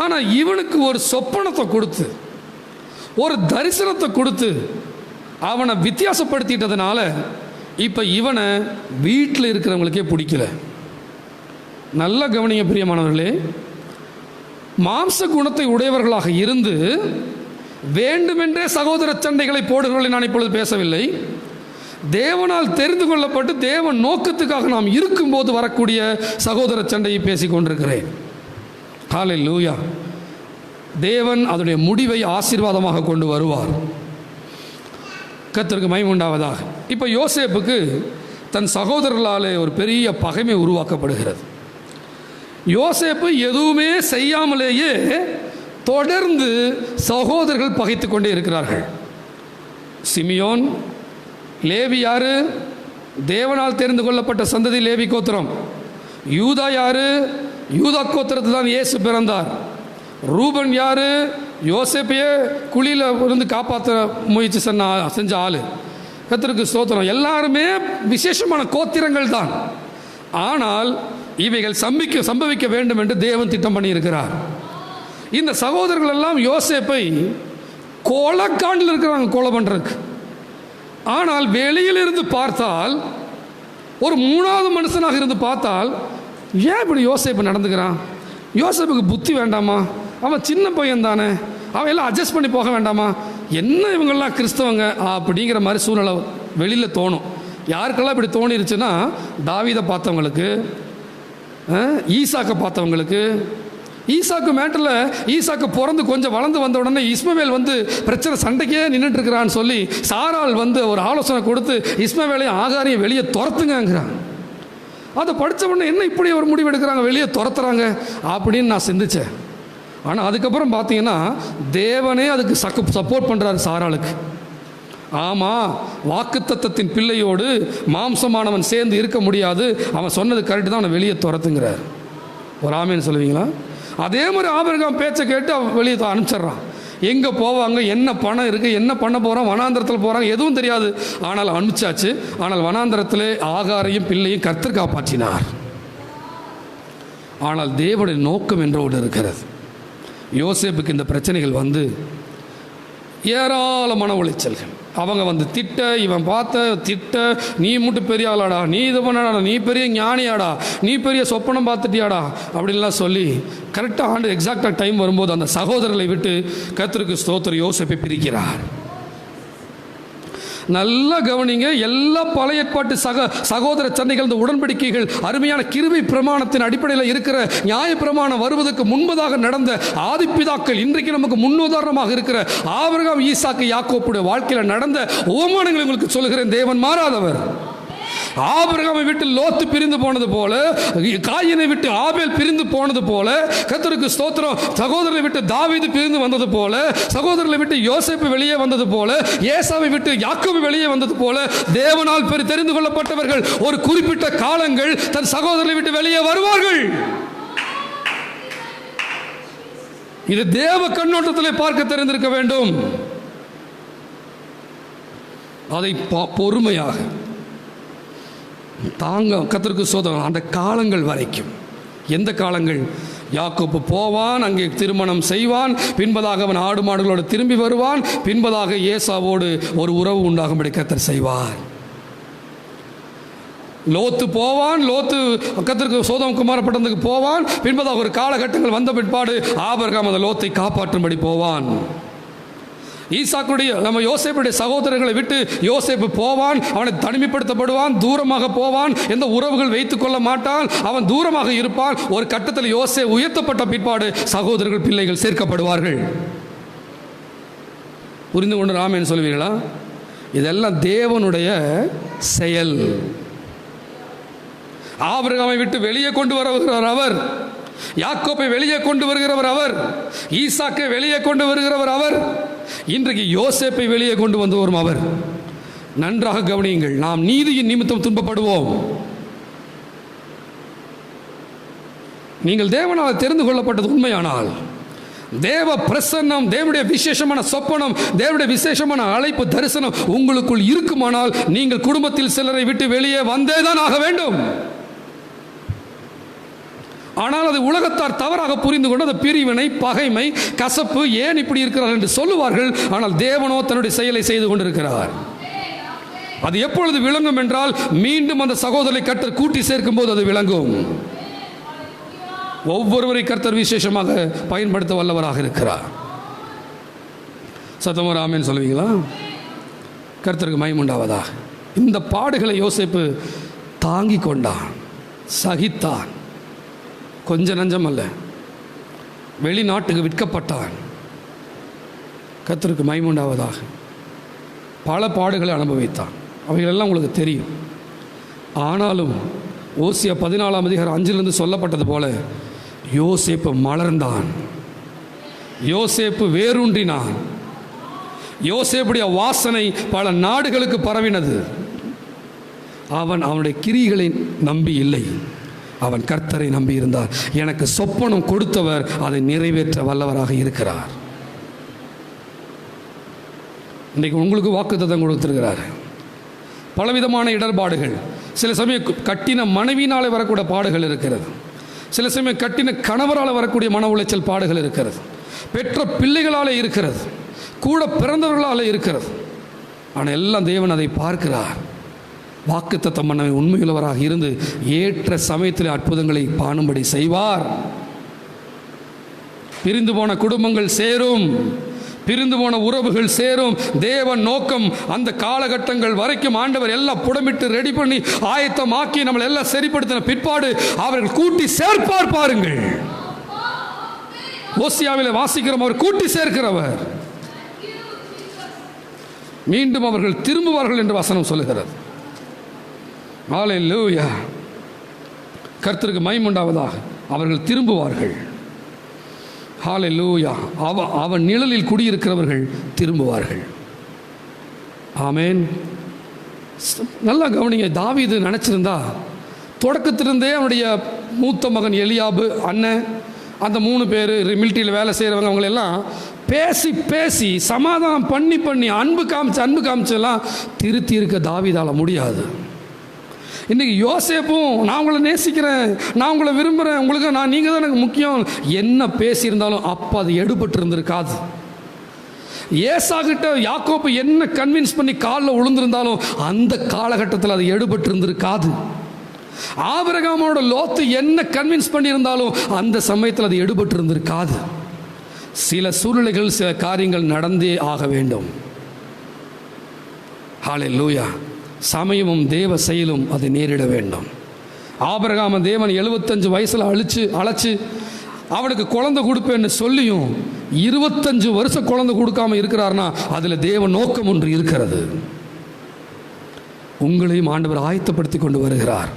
ஆனால் இவனுக்கு ஒரு சொப்பனத்தை கொடுத்து, ஒரு தரிசனத்தை கொடுத்து அவனை வித்தியாசப்படுத்திட்டதுனால இப்போ இவனை வீட்டில் இருக்கிறவங்களுக்கே பிடிக்கல. நல்ல கவனிங்க பிரியமானவர்களே, மாம்ச குணத்தை உடையவர்களாக இருந்து வேண்டுமென்றே சகோதர சண்டைகளை போடுகிறவர்களை நான் இப்பொழுது பேசவில்லை. தேவனால் தெரிந்து கொள்ளப்பட்டு தேவன் நோக்கத்துக்காக நாம் இருக்கும்போது வரக்கூடிய சகோதர சண்டையை பேசிக் கொண்டிருக்கிறேன். ஹல்லேலூயா. தேவன் அதனுடைய முடிவை ஆசீர்வாதமாக கொண்டு வருவார். கர்த்தருக்கு மகிமை உண்டாவதாக. இப்போ யோசேப்புக்கு தன் சகோதரர்களாலே ஒரு பெரிய பகைமை உருவாக்கப்படுகிறது. யோசேப்பு எதுவுமே செய்யாமலேயே தொடர்ந்து சகோதரர்கள் பகைத்து கொண்டே இருக்கிறார்கள். சிமியோன், லேவி யாரு? தேவனால் தெரிந்து கொள்ளப்பட்ட சந்ததி லேவி கோத்திரம். யூதா யாரு? யூதா கோத்திரத்தில் தான் இயேசு பிறந்தார். ரூபன் யாரு? யோசேப்பையே குழியில் இருந்து காப்பாற்ற முயற்சி செஞ்ச ஆள். கர்த்தருக்கு ஸ்தோத்திரம். எல்லாருமே விசேஷமான கோத்திரங்கள் தான். ஆனால் இவைகள் சம்பவிக்க வேண்டும் என்று தேவன் திட்டம் பண்ணியிருக்கிறார். இந்த சகோதரர்கள் எல்லாம் யோசேப்பை கொலைக்காண்டில் இருக்கிறாங்க, கொலை பண்ணுறதுக்கு. ஆனால் வெளியிலிருந்து பார்த்தால், ஒரு 3வது மனுஷனாக இருந்து பார்த்தால், ஏன் இப்படி யோசேப்பு நடந்துக்கிறான்? யோசேப்புக்கு புத்தி வேண்டாமா? அவன் சின்ன பையன் தானே, அவன் எல்லாம் அட்ஜஸ்ட் பண்ணி போக வேண்டாமா? என்ன இவங்கெல்லாம் கிறிஸ்தவங்க அப்படிங்கிற மாதிரி சூழ்நிலை வெளியில் தோணும். யாருக்கெல்லாம் இப்படி தோணிருச்சுன்னா, தாவீதை பார்த்தவங்களுக்கு, ஈசாக்கை பார்த்தவங்களுக்கு. ஈசாக்கு மேட்டில் ஈசாக்கு பிறந்து கொஞ்சம் வளர்ந்து வந்த உடனே இஸ்மவேல் வந்து பிரச்சனை சண்டைக்கே நின்றுட்டு இருக்கிறான்னு சொல்லி சாராள் வந்து ஒரு ஆலோசனை கொடுத்து இஸ்மவேலையும் ஆகாரையும் வெளியே துரத்துங்கிறான். அதை படித்த உடனே என்ன இப்படி ஒரு முடிவு எடுக்கிறாங்க, வெளியே துரத்துறாங்க அப்படின்னு நான் சிந்தித்தேன். ஆனால் அதுக்கப்புறம் பார்த்தீங்கன்னா தேவனே அதுக்கு சப்போர்ட் பண்ணுறாரு சாராளுக்கு. ஆமாம், வாக்குத்தத்தத்தின் பிள்ளையோடு மாம்சமானவன் சேர்ந்து இருக்க முடியாது, அவன் சொன்னது கரெக்டு தான், அவனை வெளியே துரத்துங்கிறார். ஒரு ஆமேன்னு சொல்லுவீங்களா? அதே மாதிரி ஆபிரகாம் பேச்சை கேட்டு அவன் வெளியே அனுப்பிச்சிட்றான். எங்கே போவாங்க, என்ன பணம் இருக்குது, என்ன பண்ண போகிறான், வனாந்தரத்தில் போகிறாங்க, எதுவும் தெரியாது. ஆனால் அனுப்பிச்சாச்சு. ஆனால் வனாந்தரத்தில் ஆகாரையும் பிள்ளையும் கர்த்தர் காப்பாற்றினார். ஆனால் தேவனுடைய நோக்கம் என்ற ஒன்று இருக்கிறது. யோசேப்புக்கு இந்த பிரச்சனைகள் வந்து ஏராளமான உளைச்சல்கள். அவங்க வந்து திட்ட, இவன் பார்த்த திட்ட, நீ மட்டும் பெரிய ஆளாடா, நீ இது பண்ணாடா, நீ பெரிய ஞானியாடா, நீ பெரிய சொப்பனம் பார்த்துட்டியாடா அப்படின்லாம் சொல்லி கரெக்டாக ஆண்டு எக்ஸாக்டாக டைம் வரும்போது அந்த சகோதரர்களை விட்டு கர்த்தருக்கு ஸ்தோத்திரம் யோசேப்பை பிரிக்கிறார். நல்லா கவனிங்க. எல்லா பழைய ஏற்பாட்டு சகோதர சண்டைகள், இந்த உடன்படிக்கைகள் அருமையான கிருபை பிரமாணத்தின் அடிப்படையில் இருக்கிற நியாய பிரமாணம் வருவதற்கு முன்பதாக நடந்த ஆதிப்பிதாக்கள், இன்றைக்கு நமக்கு முன்னுதாரணமாக இருக்கிற ஆபிரகாம், ஈசாக்கு, யாக்கோப்புடைய வாழ்க்கையில் நடந்த உவமானங்களை உங்களுக்கு சொல்கிறேன். தேவன் மாறாதவர். ஆபிரகாமை விட்டு லோத்து பிரிந்து போனது போல, காயினை விட்டு ஆபேல் பிரிந்து போனது போல, கர்த்தருக்கு ஸ்தோத்திரம், சகோதரரை விட்டு தாவீது பிரிந்து வந்தது போல, சகோதரரை விட்டு யோசேப்பு வெளியே வந்தது போல, ஏசாவை விட்டு யாக்கோபு வெளியே வந்தது போல, தேவனால் தெரிந்து கொள்ளப்பட்டவர்கள் ஒரு குறிப்பிட்ட காலங்கள் தன் சகோதரரை விட்டு வெளியே வருவார்கள். இது தேவ கண்ணோட்டத்தில் பார்க்க தெரிந்திருக்க வேண்டும். அதை பொறுமையாக கர்த்தருக்கு ஸ்தோத்திரம். அந்த காலங்கள் வரைக்கும். எந்த காலங்கள்? யாக்கோப்பு போவான், அங்கே திருமணம் செய்வான், பின்பதாக அவன் ஆடு மாடுகளோடு திரும்பி வருவான், பின்பதாக ஏசாவோடு ஒரு உறவு உண்டாகும்படி கர்த்தர் செய்வார். லோத்து போவான், லோத்து கர்த்தருக்கு சோதோம் குமார பட்டணத்துக்கு போவான், பின்பதாக ஒரு காலகட்டங்கள் வந்த பிற்பாடு ஆபிரகாம் அந்த லோத்தை காப்பாற்றும்படி போவான். ஈசாக்குடைய நம்ம யோசேப்புடைய சகோதரர்களை விட்டு யோசேப்பு போவான், அவனை தனிமைப்படுத்தப்படுவான், தூரமாக போவான், எந்த உறவுகள் வைத்துக் கொள்ள மாட்டான், அவன் தூரமாக இருப்பான். ஒரு கட்டத்தில் யோசேப்பு உயர்த்தப்பட்ட பிற்பாடு சகோதரர்கள் பிள்ளைகள் சேர்க்கப்படுவார்கள். புரிந்து கொண்டு ராமேன்னு சொல்லுவீர்களா? இதெல்லாம் தேவனுடைய செயல். ஆபிரகாமை விட்டு வெளியே கொண்டு வருகிறார் அவர், யாக்கோப்பை வெளியே கொண்டு வருகிறவர் அவர், ஈசாக்கை வெளியே கொண்டு வருகிறவர் அவர், இன்றைக்கு யோசேப்பை வெளியே கொண்டு வந்து வரும் அவர். நன்றாக கவனியுங்கள். நாம் நீதியின் நிமித்தம் துன்பப்படுவோம். நீங்கள் தேவனால் தெரிந்து கொள்ளப்பட்டது உண்மையானால், தேவ பிரசன்னம், தேவனுடைய விசேஷமான சொப்பனம், தேவனுடைய விசேஷமான அழைப்பு தரிசனம் உங்களுக்குள் இருக்குமானால் நீங்கள் குடும்பத்தில் சிலரை விட்டு வெளியே வந்தேதான் ஆக வேண்டும். ஆனால் அது உலகத்தார் தவறாக புரிந்து கொண்டு அது பிரிவினை, பகைமை, கசப்பு, ஏன் இப்படி இருக்கிறார்கள் என்று சொல்லுவார்கள். ஆனால் தேவனோ தன்னுடைய செயலை செய்து கொண்டிருக்கிறார். அது எப்பொழுது விளங்கும் என்றால், மீண்டும் அந்த சகோதரரை கர்த்தர் கூட்டி சேர்க்கும் போது அது விளங்கும். ஒவ்வொருவரை கர்த்தர் விசேஷமாக பயன்படுத்த வல்லவராக இருக்கிறார். சத்தமர் ஆமென் சொல்லுவீங்களா? கர்த்தருக்கு மகிமை உண்டாவதாக. இந்த பாடுகளை யோசேப்பு தாங்கி கொண்டான், சகித்தான். கொஞ்ச நஞ்சம் அல்ல, வெளிநாட்டுக்கு விற்கப்பட்டான். கர்த்தருக்கு மகிமை உண்டாவதாக. பல பாடுகளை அனுபவித்தான். அவைகளெல்லாம் உங்களுக்கு தெரியும். ஆனாலும் ஓசியா 14 அதிகாரம் 5 சொல்லப்பட்டது போல யோசேப்பு மலர்ந்தான், யோசேப்பு வேரூன்றினான். யோசேப்புடைய வாசனை பல நாடுகளுக்கு பரவினது. அவனுடைய கிரியைகளை நம்பி இல்லை, அவன் கர்த்தரை நம்பி இருந்தார். எனக்கு சொப்பனம் கொடுத்தவர் அதை நிறைவேற்ற வல்லவராக இருக்கிறார். இன்றைக்கு உங்களுக்கு வாக்குத்தத்தம் கொடுத்திருக்கிறார். பலவிதமான இடர்பாடுகள், சில சமயம் கட்டின மனைவியினாலே வரக்கூடிய பாடுகள் இருக்கிறது, சில சமயம் கட்டின கணவரால் வரக்கூடிய மன உளைச்சல் பாடுகள் இருக்கிறது, பெற்ற பிள்ளைகளாலே இருக்கிறது, கூட பிறந்தவர்களால் இருக்கிறது. ஆனால் எல்லாம் தேவன் அதை பார்க்கிறார். வாக்குத்தத்தம் பண்ண உண்மையுள்ளவராக இருந்து ஏற்ற சமயத்தில் அற்புதங்களை காணும்படி செய்வார். பிரிந்து போன குடும்பங்கள் சேரும், பிரிந்து போன உறவுகள் சேரும். தேவன் நோக்கம் அந்த காலகட்டங்கள் வரைக்கும் ஆண்டவர் எல்லாம் புடமிட்டு ரெடி பண்ணி ஆயத்தமாக்கி நம்மளை எல்லாம் சரிப்படுத்தின பிற்பாடு அவர்கள் கூட்டி சேர்ப்பார். பாருங்கள், ஓசியாவில் வாசிக்கிறோம், அவர் கூட்டி சேர்க்கிறவர். மீண்டும் அவர்கள் திரும்புவார்கள் என்று வசனம் சொல்லுகிறது. ஹல்லேலூயா, கர்த்தருக்கு மகிமை உண்டாவதாக. அவர்கள் திரும்புவார்கள். ஹல்லேலூயா, அவன் நிழலில் குடியிருக்கிறவர்கள் திரும்புவார்கள். ஆமென். நல்லா கவனிங்க. தாவீது நினச்சிருந்தா தொடக்கத்திலிருந்தே அவனுடைய மூத்த மகன் எலியாபு, அண்ணன், அந்த 3 பேர் மிலிட்டரியில் வேலை செய்கிறவங்க, அவங்களெல்லாம் பேசி பேசி சமாதானம் பண்ணி பண்ணி அன்பு காமிச்செல்லாம் திருத்தி இருக்க தாவீதால முடியாது. இன்றைக்கி யோசேப்பும், நான் உங்களை நேசிக்கிறேன், நான் உங்களை விரும்புகிறேன், உங்களுக்கு நீங்கள் தான் எனக்கு முக்கியம், என்ன பேசியிருந்தாலும் அப்போ அது எடுபட்டு இருந்திருக்காது. ஏசாகிட்ட யாக்கோப்பு என்ன கன்வின்ஸ் பண்ணி காலில் விழுந்திருந்தாலும் அந்த காலகட்டத்தில் அது எடுபட்டு இருந்திருக்காது. ஆபிரகாமோட லோத்து என்ன கன்வின்ஸ் பண்ணியிருந்தாலும் அந்த சமயத்தில் அது எடுபட்டு இருந்திருக்காது. சில சூழ்நிலைகள், சில காரியங்கள் நடந்தே ஆக வேண்டும். ஹல்லேலூயா. சமயமும் தேவ செயலும் அது நேரிட வேண்டும். ஆபிரகாம தேவன் 75 வயசில் அழைச்சு அவனுக்கு குழந்தை கொடுப்பேன்னு சொல்லியும் 25 வருஷம் குழந்தை கொடுக்காம இருக்கிறார்னா அதில் தேவ நோக்கம் ஒன்று இருக்கிறது. உங்களையும் ஆண்டவர் ஆயத்தப்படுத்தி கொண்டு வருகிறார்,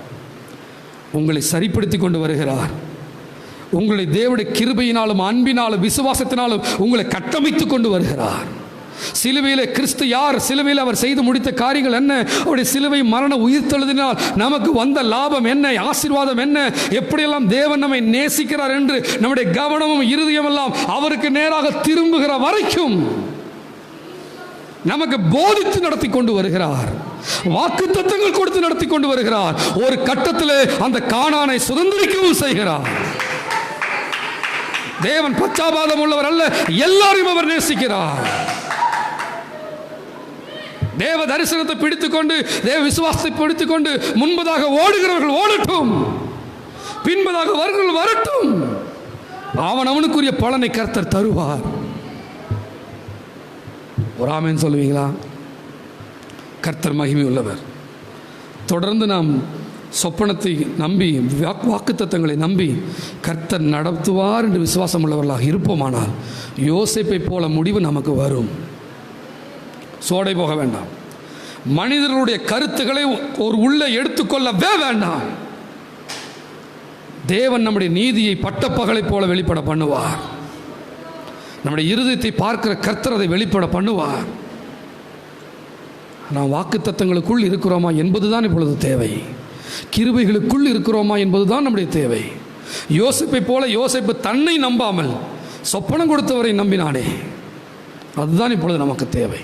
உங்களை சரிப்படுத்தி கொண்டு வருகிறார். உங்களை தேவனுடைய கிருபையினாலும் அன்பினாலும் விசுவாசத்தினாலும் உங்களை கட்டமைத்து கொண்டு வருகிறார். சிலுவையிலே கிறிஸ்து யார், சிலுவையில் அவர் செய்து முடித்த காரியங்கள் என்ன, அவருடைய சிலுவை மரண உயிர்த்தெழுதினால் நமக்கு வந்த லாபம் என்ன, ஆசீர்வாதம் என்ன, எப்படியெல்லாம் தேவன் நம்மை நேசிக்கிறார் என்று நம்முடைய கவனமும் இருதயமெல்லாம் அவருக்கு நேராக திரும்புகிற வரைக்கும் நமக்கு போதித்து நடத்தி கொண்டு வருகிறார். வாக்குத்தத்தங்கள் கொடுத்து நடத்தி கொண்டு வருகிறார். ஒரு கட்டத்தில் அந்த கானானை சுதந்திரிக்கவும் செய்கிறார். தேவன் பச்சாபாதம் உள்ளவர் அல்ல, எல்லாரையும் அவர் நேசிக்கிறார். தேவ தரிசனத்தை பிடித்துக்கொண்டு, தேவ விசுவாசத்தை பிடித்துக்கொண்டு முன்பதாக ஓடுகிறவர்கள் ஓடட்டும், பின்பதாக வருகிறவர்கள் வரட்டும். அவனுக்குரிய பலனை கர்த்தர் தருவார். ஒரு ஆமென் சொல்லுவீங்களா? கர்த்தர் மகிமை உள்ளவர். தொடர்ந்து நாம் சொப்பனத்தை நம்பி, வாக்குத்தத்தங்களை நம்பி கர்த்தர் நடத்துவார் என்று விசுவாசம் உள்ளவர்களாக இருப்போமானால் யோசேப்பை போல முடிவு நமக்கு வரும். சோடை போக வேண்டாம். மனிதர்களுடைய கருத்துக்களை ஒரு உள்ளே எடுத்துக்கொள்ளவே வேண்டாம். தேவன் நம்முடைய நீதியை பட்டப்பகலை போல வெளிப்பட பண்ணுவார். நம்முடைய இருதயத்தை பார்க்கிற கர்த்தர் அதை வெளிப்பட பண்ணுவார். நாம் வாக்குத்தத்தங்களுக்குள் இருக்கிறோமா என்பதுதான் இப்பொழுது தேவை. கிருபைகளுக்குள் இருக்கிறோமா என்பதுதான் நம்முடைய தேவை. யோசேப்பை போல யோசேப்பு தன்னை நம்பாமல் சொப்பனம் கொடுத்தவரை நம்பினானே, அதுதான் இப்பொழுது நமக்கு தேவை.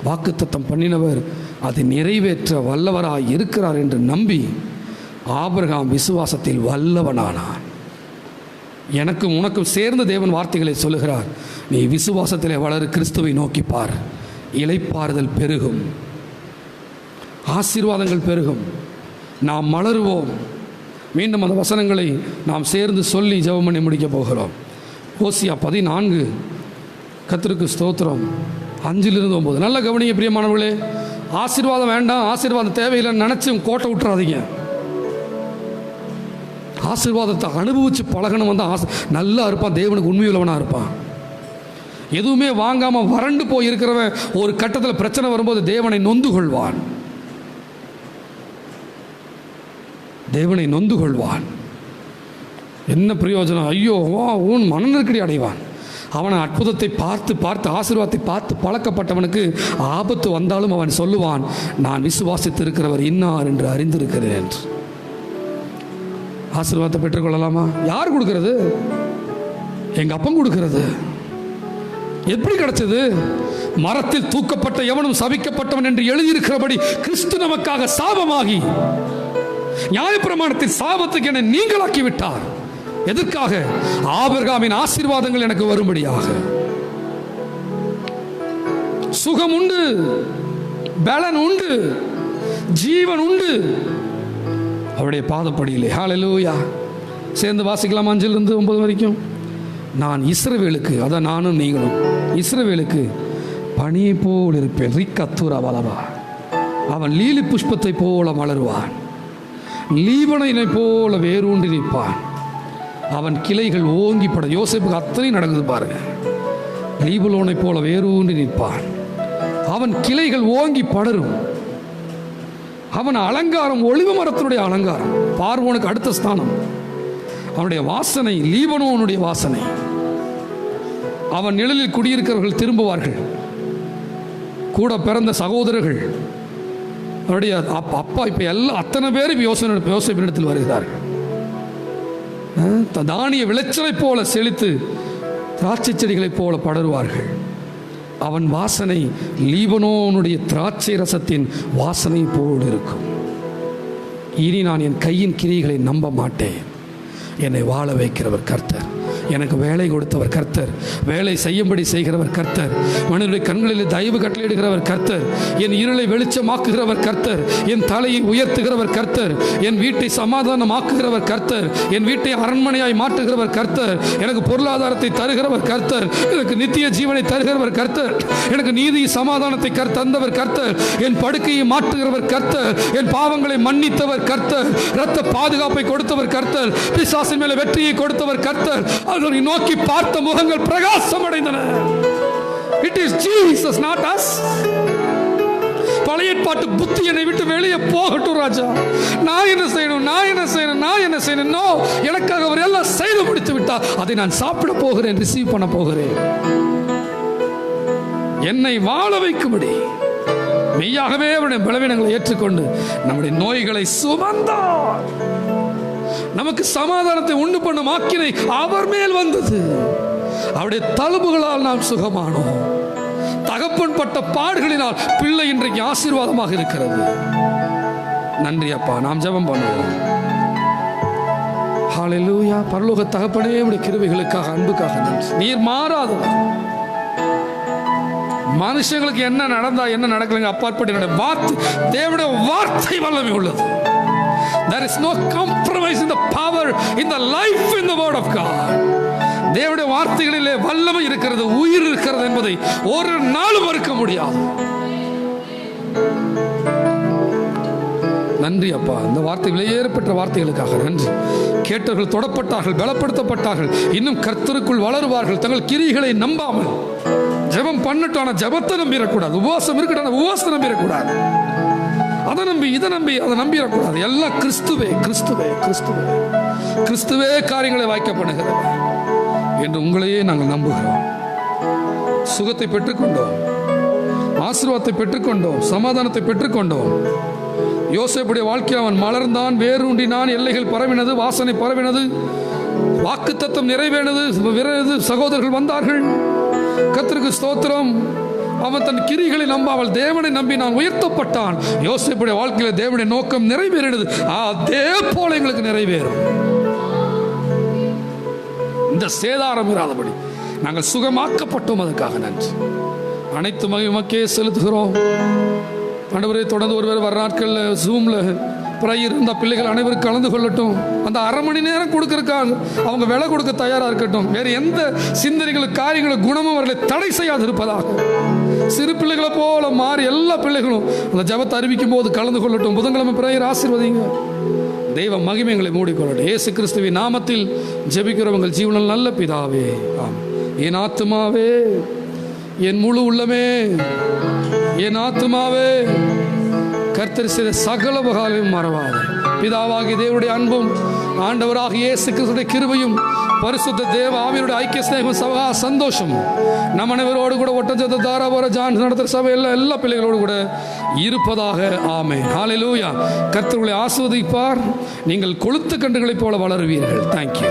வாக்குத்தத்தம் பண்ணினவர் அதை நிறைவேற்ற வல்லவராய் இருக்கிறார் என்று நம்பி ஆபிரகாம் விசுவாசத்தில் வல்லவனானான். எனக்கும் உனக்கும் சேர்ந்த தேவன் வார்த்தைகளை சொல்லுகிறார். நீ விசுவாசத்திலே வளரு, கிறிஸ்துவை நோக்கி பார், இளைப்பாறுதல் பெருகும், ஆசீர்வாதங்கள் பெருகும், நாம் மலருவோம். மீண்டும் அந்த வசனங்களை நாம் சேர்ந்து சொல்லி ஜெபம் பண்ணி முடிக்க போகிறோம். ஓசியா 14, கர்த்தருக்கு ஸ்தோத்திரம், 5-9. நல்ல கவனிங்க பிரியமானவர்களே. ஆசீர்வாதம் வேண்டாம், ஆசீர்வாதம் தேவையில்லைன்னு நினச்சி கோட்டை விட்டுறாதீங்க. ஆசீர்வாதத்தை அனுபவித்து பழகணும். வந்து நல்லா இருப்பான், தேவனுக்கு உண்மையுள்ளவனாக இருப்பான். எதுவுமே வாங்காமல் வறண்டு போய் இருக்கிறவன் ஒரு கட்டத்தில் பிரச்சனை வரும்போது தேவனை நொந்து கொள்வான். தேவனை நொந்து கொள்வான். என்ன பிரயோஜனம்? ஐயோ உன் மன நெருக்கடி அடைவான். அவனை அற்புதத்தை பார்த்து பார்த்து, ஆசீர்வாதத்தை பார்த்து பழக்கப்பட்டவனுக்கு ஆபத்து வந்தாலும் அவன் சொல்லுவான், நான் விசுவாசித்து இருக்கிறவர் இன்னார் என்று அறிந்திருக்கிறேன் என்று. ஆசீர்வாதத்தை பெற்றுக்கொள்ளலாமா? யார் கொடுக்கிறது? எங்க அப்பன் கொடுக்கிறது. எப்படி கிடைச்சது? மரத்தில் தூக்கப்பட்ட எவனும் சபிக்கப்பட்டவன் என்று எழுதியிருக்கிறபடி கிறிஸ்து நமக்காக சாபமாகி நியாயப்பிரமாணத்தின் சாபத்துக்கு என்னை நீங்களாக்கி விட்டார். எதற்காக? ஆபிரகாமின் ஆசீர்வாதங்கள் எனக்கு வரும்படியாக. சுகம் உண்டு, பலன் உண்டு, ஜீவன் உண்டு அவருடைய பாதப்படியிலே. ஹல்லேலூயா. சேர்ந்து வாசிக்கலாம் 5-9 வரைக்கும். நான் இஸ்ரவேலுக்கு, அதான் நானும் நீங்களும் இஸ்ரவேலுக்கு பனியை போல் இருப்பேன். ரிக்கத்தூரா வலவா. அவன் லீலி புஷ்பத்தை போல மலருவான், லீபனை போல வேரூன்றி நிற்பான். அவன் கிளைகள் ஓங்கி பட. யோசேப்புக்கு அத்தனை நடக்குது பாருங்க. லீபலோனை போல வேரூன்றி நிற்பான். அவன் கிளைகள் ஓங்கி படரும். அவன் அலங்காரம் ஒலிவ மரத்தினுடைய அலங்காரம். பார்வோனுக்கு அடுத்த ஸ்தானம். அவனுடைய வாசனை லீபனோனுடைய வாசனை. அவன் நிழலில் குடியிருக்கிறவர்கள் திரும்புவார்கள். கூட பிறந்த சகோதரர்கள், அவருடைய அப்பா, இப்ப எல்லாம் அத்தனை பேர் யோசேப்பினிடத்தில் வருகிறார்கள். தானிய விளைச்சலை போல செழித்து திராட்சை செடிகளைப் போல படருவார்கள். அவன் வாசனை லீபனோனுடைய திராட்சை ரசத்தின் வாசனை போல் இருக்கும். இனி நான் என் கையின் கிரியைகளை நம்ப மாட்டேன். என்னை வாழ வைக்கிறவர் கர்த்தர். எனக்கு வேலை கொடுத்தவர் கர்த்தர். வேலை செய்யும்படி செய்கிறவர் கர்த்தர். மனிதனுடைய கண்களில் தயவு கட்டளையிடுகிறவர் கர்த்தர். என் இருளை வெளிச்சமாக்குகிறவர் கர்த்தர். என் தலையை உயர்த்துகிறவர் கர்த்தர். என் வீட்டை சமாதானமாக்குகிறவர் கர்த்தர். என் வீட்டை அரண்மனையாய் மாற்றுகிறவர் கர்த்தர். எனக்கு பொருளாதாரத்தை தருகிறவர் கர்த்தர். எனக்கு நித்திய ஜீவனை தருகிறவர் கர்த்தர். எனக்கு நீதி சமாதானத்தை தந்தவர் கர்த்தர். என் படுக்கையை மாற்றுகிறவர் கர்த்தர். என் பாவங்களை மன்னித்தவர் கர்த்தர். இரத்த பாதுகாப்பை கொடுத்தவர் கர்த்தர். பிசாசின் மேலே வெற்றியை கொடுத்தவர் கர்த்தர். அவரை நோக்கி பார்த்த முகங்கள் பிரகாசம் அடைந்தன. It is Jesus, not us. பழைய ஏற்பாட்டு புத்தி என்னை விட்டு வெளியே போகட்டும் ராஜா. நான் என்ன செய்யணும், நான் என்ன செய்யணும், நான் என்ன செய்யணும்? நோ, எனக்காக அவர் எல்லாம் செய்து முடித்து விட்டார். அதை நான் சாப்பிட போகிறேன், ரிசீவ் பண்ண போகிறேன். என்னை வாழ வைக்கும்படி மெய்யாகவே அவருடைய பலவீனங்களை ஏற்றுக்கொண்டு நம்முடைய நோய்களை சுமந்தார். நமக்கு சமாதானத்தை உண்டு பண்ணும் ஆக்கினை அவர் மேல் வந்தது. அவருடைய தழும்புகளால் நாம் சுகமானோம். தகப்பன் பட்ட பாடுகளினால் பிள்ளை இன்றைக்கு ஆசீர்வாதமாக இருக்கிறது. நன்றி அப்பா. நாம் ஜெபம் பண்ணுவோம். ஹல்லேலூயா. பரலோக தகப்பனே, உம்முடைய கிருபைகளுக்காக, அன்புக்காக நன்றி. நீர் மாறாதவர். மனுஷங்களுக்கு என்ன நடந்தா என்ன நடக்கலங்க அப்பாற்பட்ட வார்த்தை, தேவனுடைய வார்த்தை வல்லமை உள்ளது. There is no compromise in the power, in the life, in the word of God. தேவனுடைய வார்த்தைகளிலே வல்லமை இருக்கிறது, உயிர் இருக்கிறது என்பதை ஒரு நாளும் மறுக்க முடியாது. நன்றி அப்பா. இந்த வார்த்தை விலையேறப்பட்ட வார்த்தைகளுக்காக நன்றி. கேட்டவர்கள் தொடப்பட்டார்கள், பலப்படுத்தப்பட்டார்கள், இன்னும் கர்த்தருக்குள் வளருவார்கள். தங்கள் கிரிகளை நம்பாமல் ஜெபம் பண்ணட்டும், ஆனால் ஜெபத்தை நம்பிடக்கூடாது. உபவாசம் இருக்கட்டும், உபவாசத்தை நம்பிடக்கூடாது. அதை நம்பி இதை நம்பி அதை நம்பிடக்கூடாது. எல்லாம் கிறிஸ்துவே கிறிஸ்துவே கிறிஸ்துவே கிறிஸ்துவே காரியங்களை வாய்க்க பண்ணுகிறது என்று உங்களையே நாங்கள் நம்புகிறோம். சுகத்தை பெற்றுக்கொண்டோம், ஆசீர்வாதத்தை பெற்றுக்கொண்டோம், சமாதானத்தை பெற்றுக்கொண்டோம். யோசேப்புடைய வாழ்க்கை, அவன் மலர்ந்தான், வேரூண்டினான், எல்லைகள் பரவினது, வாசனை பரவினது, வாக்குத்தத்தம் நிறைவேறினது. சகோதரர்கள் வந்தார்கள். கர்த்தருக்கு ஸ்தோத்திரம். அவன் தன் கிரிகளை நம்பாமல் தேவனை நம்பினான், உயர்த்தப்பட்டான். யோசேப்புடைய வாழ்க்கையில் தேவனுடைய நோக்கம் நிறைவேறினது. அதே போல எங்களுக்கு நிறைவேறும். இந்த சேதாரம் இராதபடி நாங்கள் சுகமாக்கப்பட்டோம். அதுக்காக நன்றி. அனைத்து மகிமைக்கே செலுத்துகிறோம். ஆண்டவரே, தொடர்ந்து ஒருவர் வர நாட்களில் ஜூமில் ப்ரேயர் இந்த பிள்ளைகள் அனைவரும் கலந்து கொள்ளட்டும். அந்த அரை மணி நேரம் கொடுக்கறக்காக அவங்க விலை கொடுக்க தயாராக இருக்கட்டும். வேறு எந்த சிந்தனைகளும் காரியங்களும் குணமும் அவர்களை தடை செய்யாது இருப்பதாக சிறு பிள்ளைகளை போல மாறி எல்லா பிள்ளைகளும் அந்த ஜெபத்தை அறிவிக்கும் போது கலந்து கொள்ளட்டும். புதன்கிழமை ப்ரேயர் ஆசீர்வதிங்க. தெய்வ மகிமைகளை மூடிக்கொள்ளட்டும். இயேசு கிறிஸ்துவின் நாமத்தில் ஜெபிக்கிறவங்கள் ஜீவனில் நல்ல பிதாவே. ஆம். என் ஆத்துமாவே, என் முழு உள்ளமே, என் ஆத்துமாவே, கர்த்தர் செய்த சகல உபகாரமும் மறவாது. பிதாவாகிய தேவனுடைய அன்பும் ஆண்டவராகிய இயேசு கிறிஸ்துவின் கிருபையும் பரிசுத்த தேவ ஆவியருடைய ஐக்கிய ஸ்நேகம் சகா சந்தோஷம் நம் அனைவரோடு கூட ஒட்டச்சத்த தாராபுர ஜான் நடத்துகிற சபை எல்லா பிள்ளைகளோடு கூட இருப்பதாக. ஆமென். ஹல்லேலூயா. கர்த்தர் உங்களை ஆசீர்வதிப்பார். நீங்கள் கொழுத்த கன்றுகளைப் போல வளருவீர்கள். தேங்க்யூ.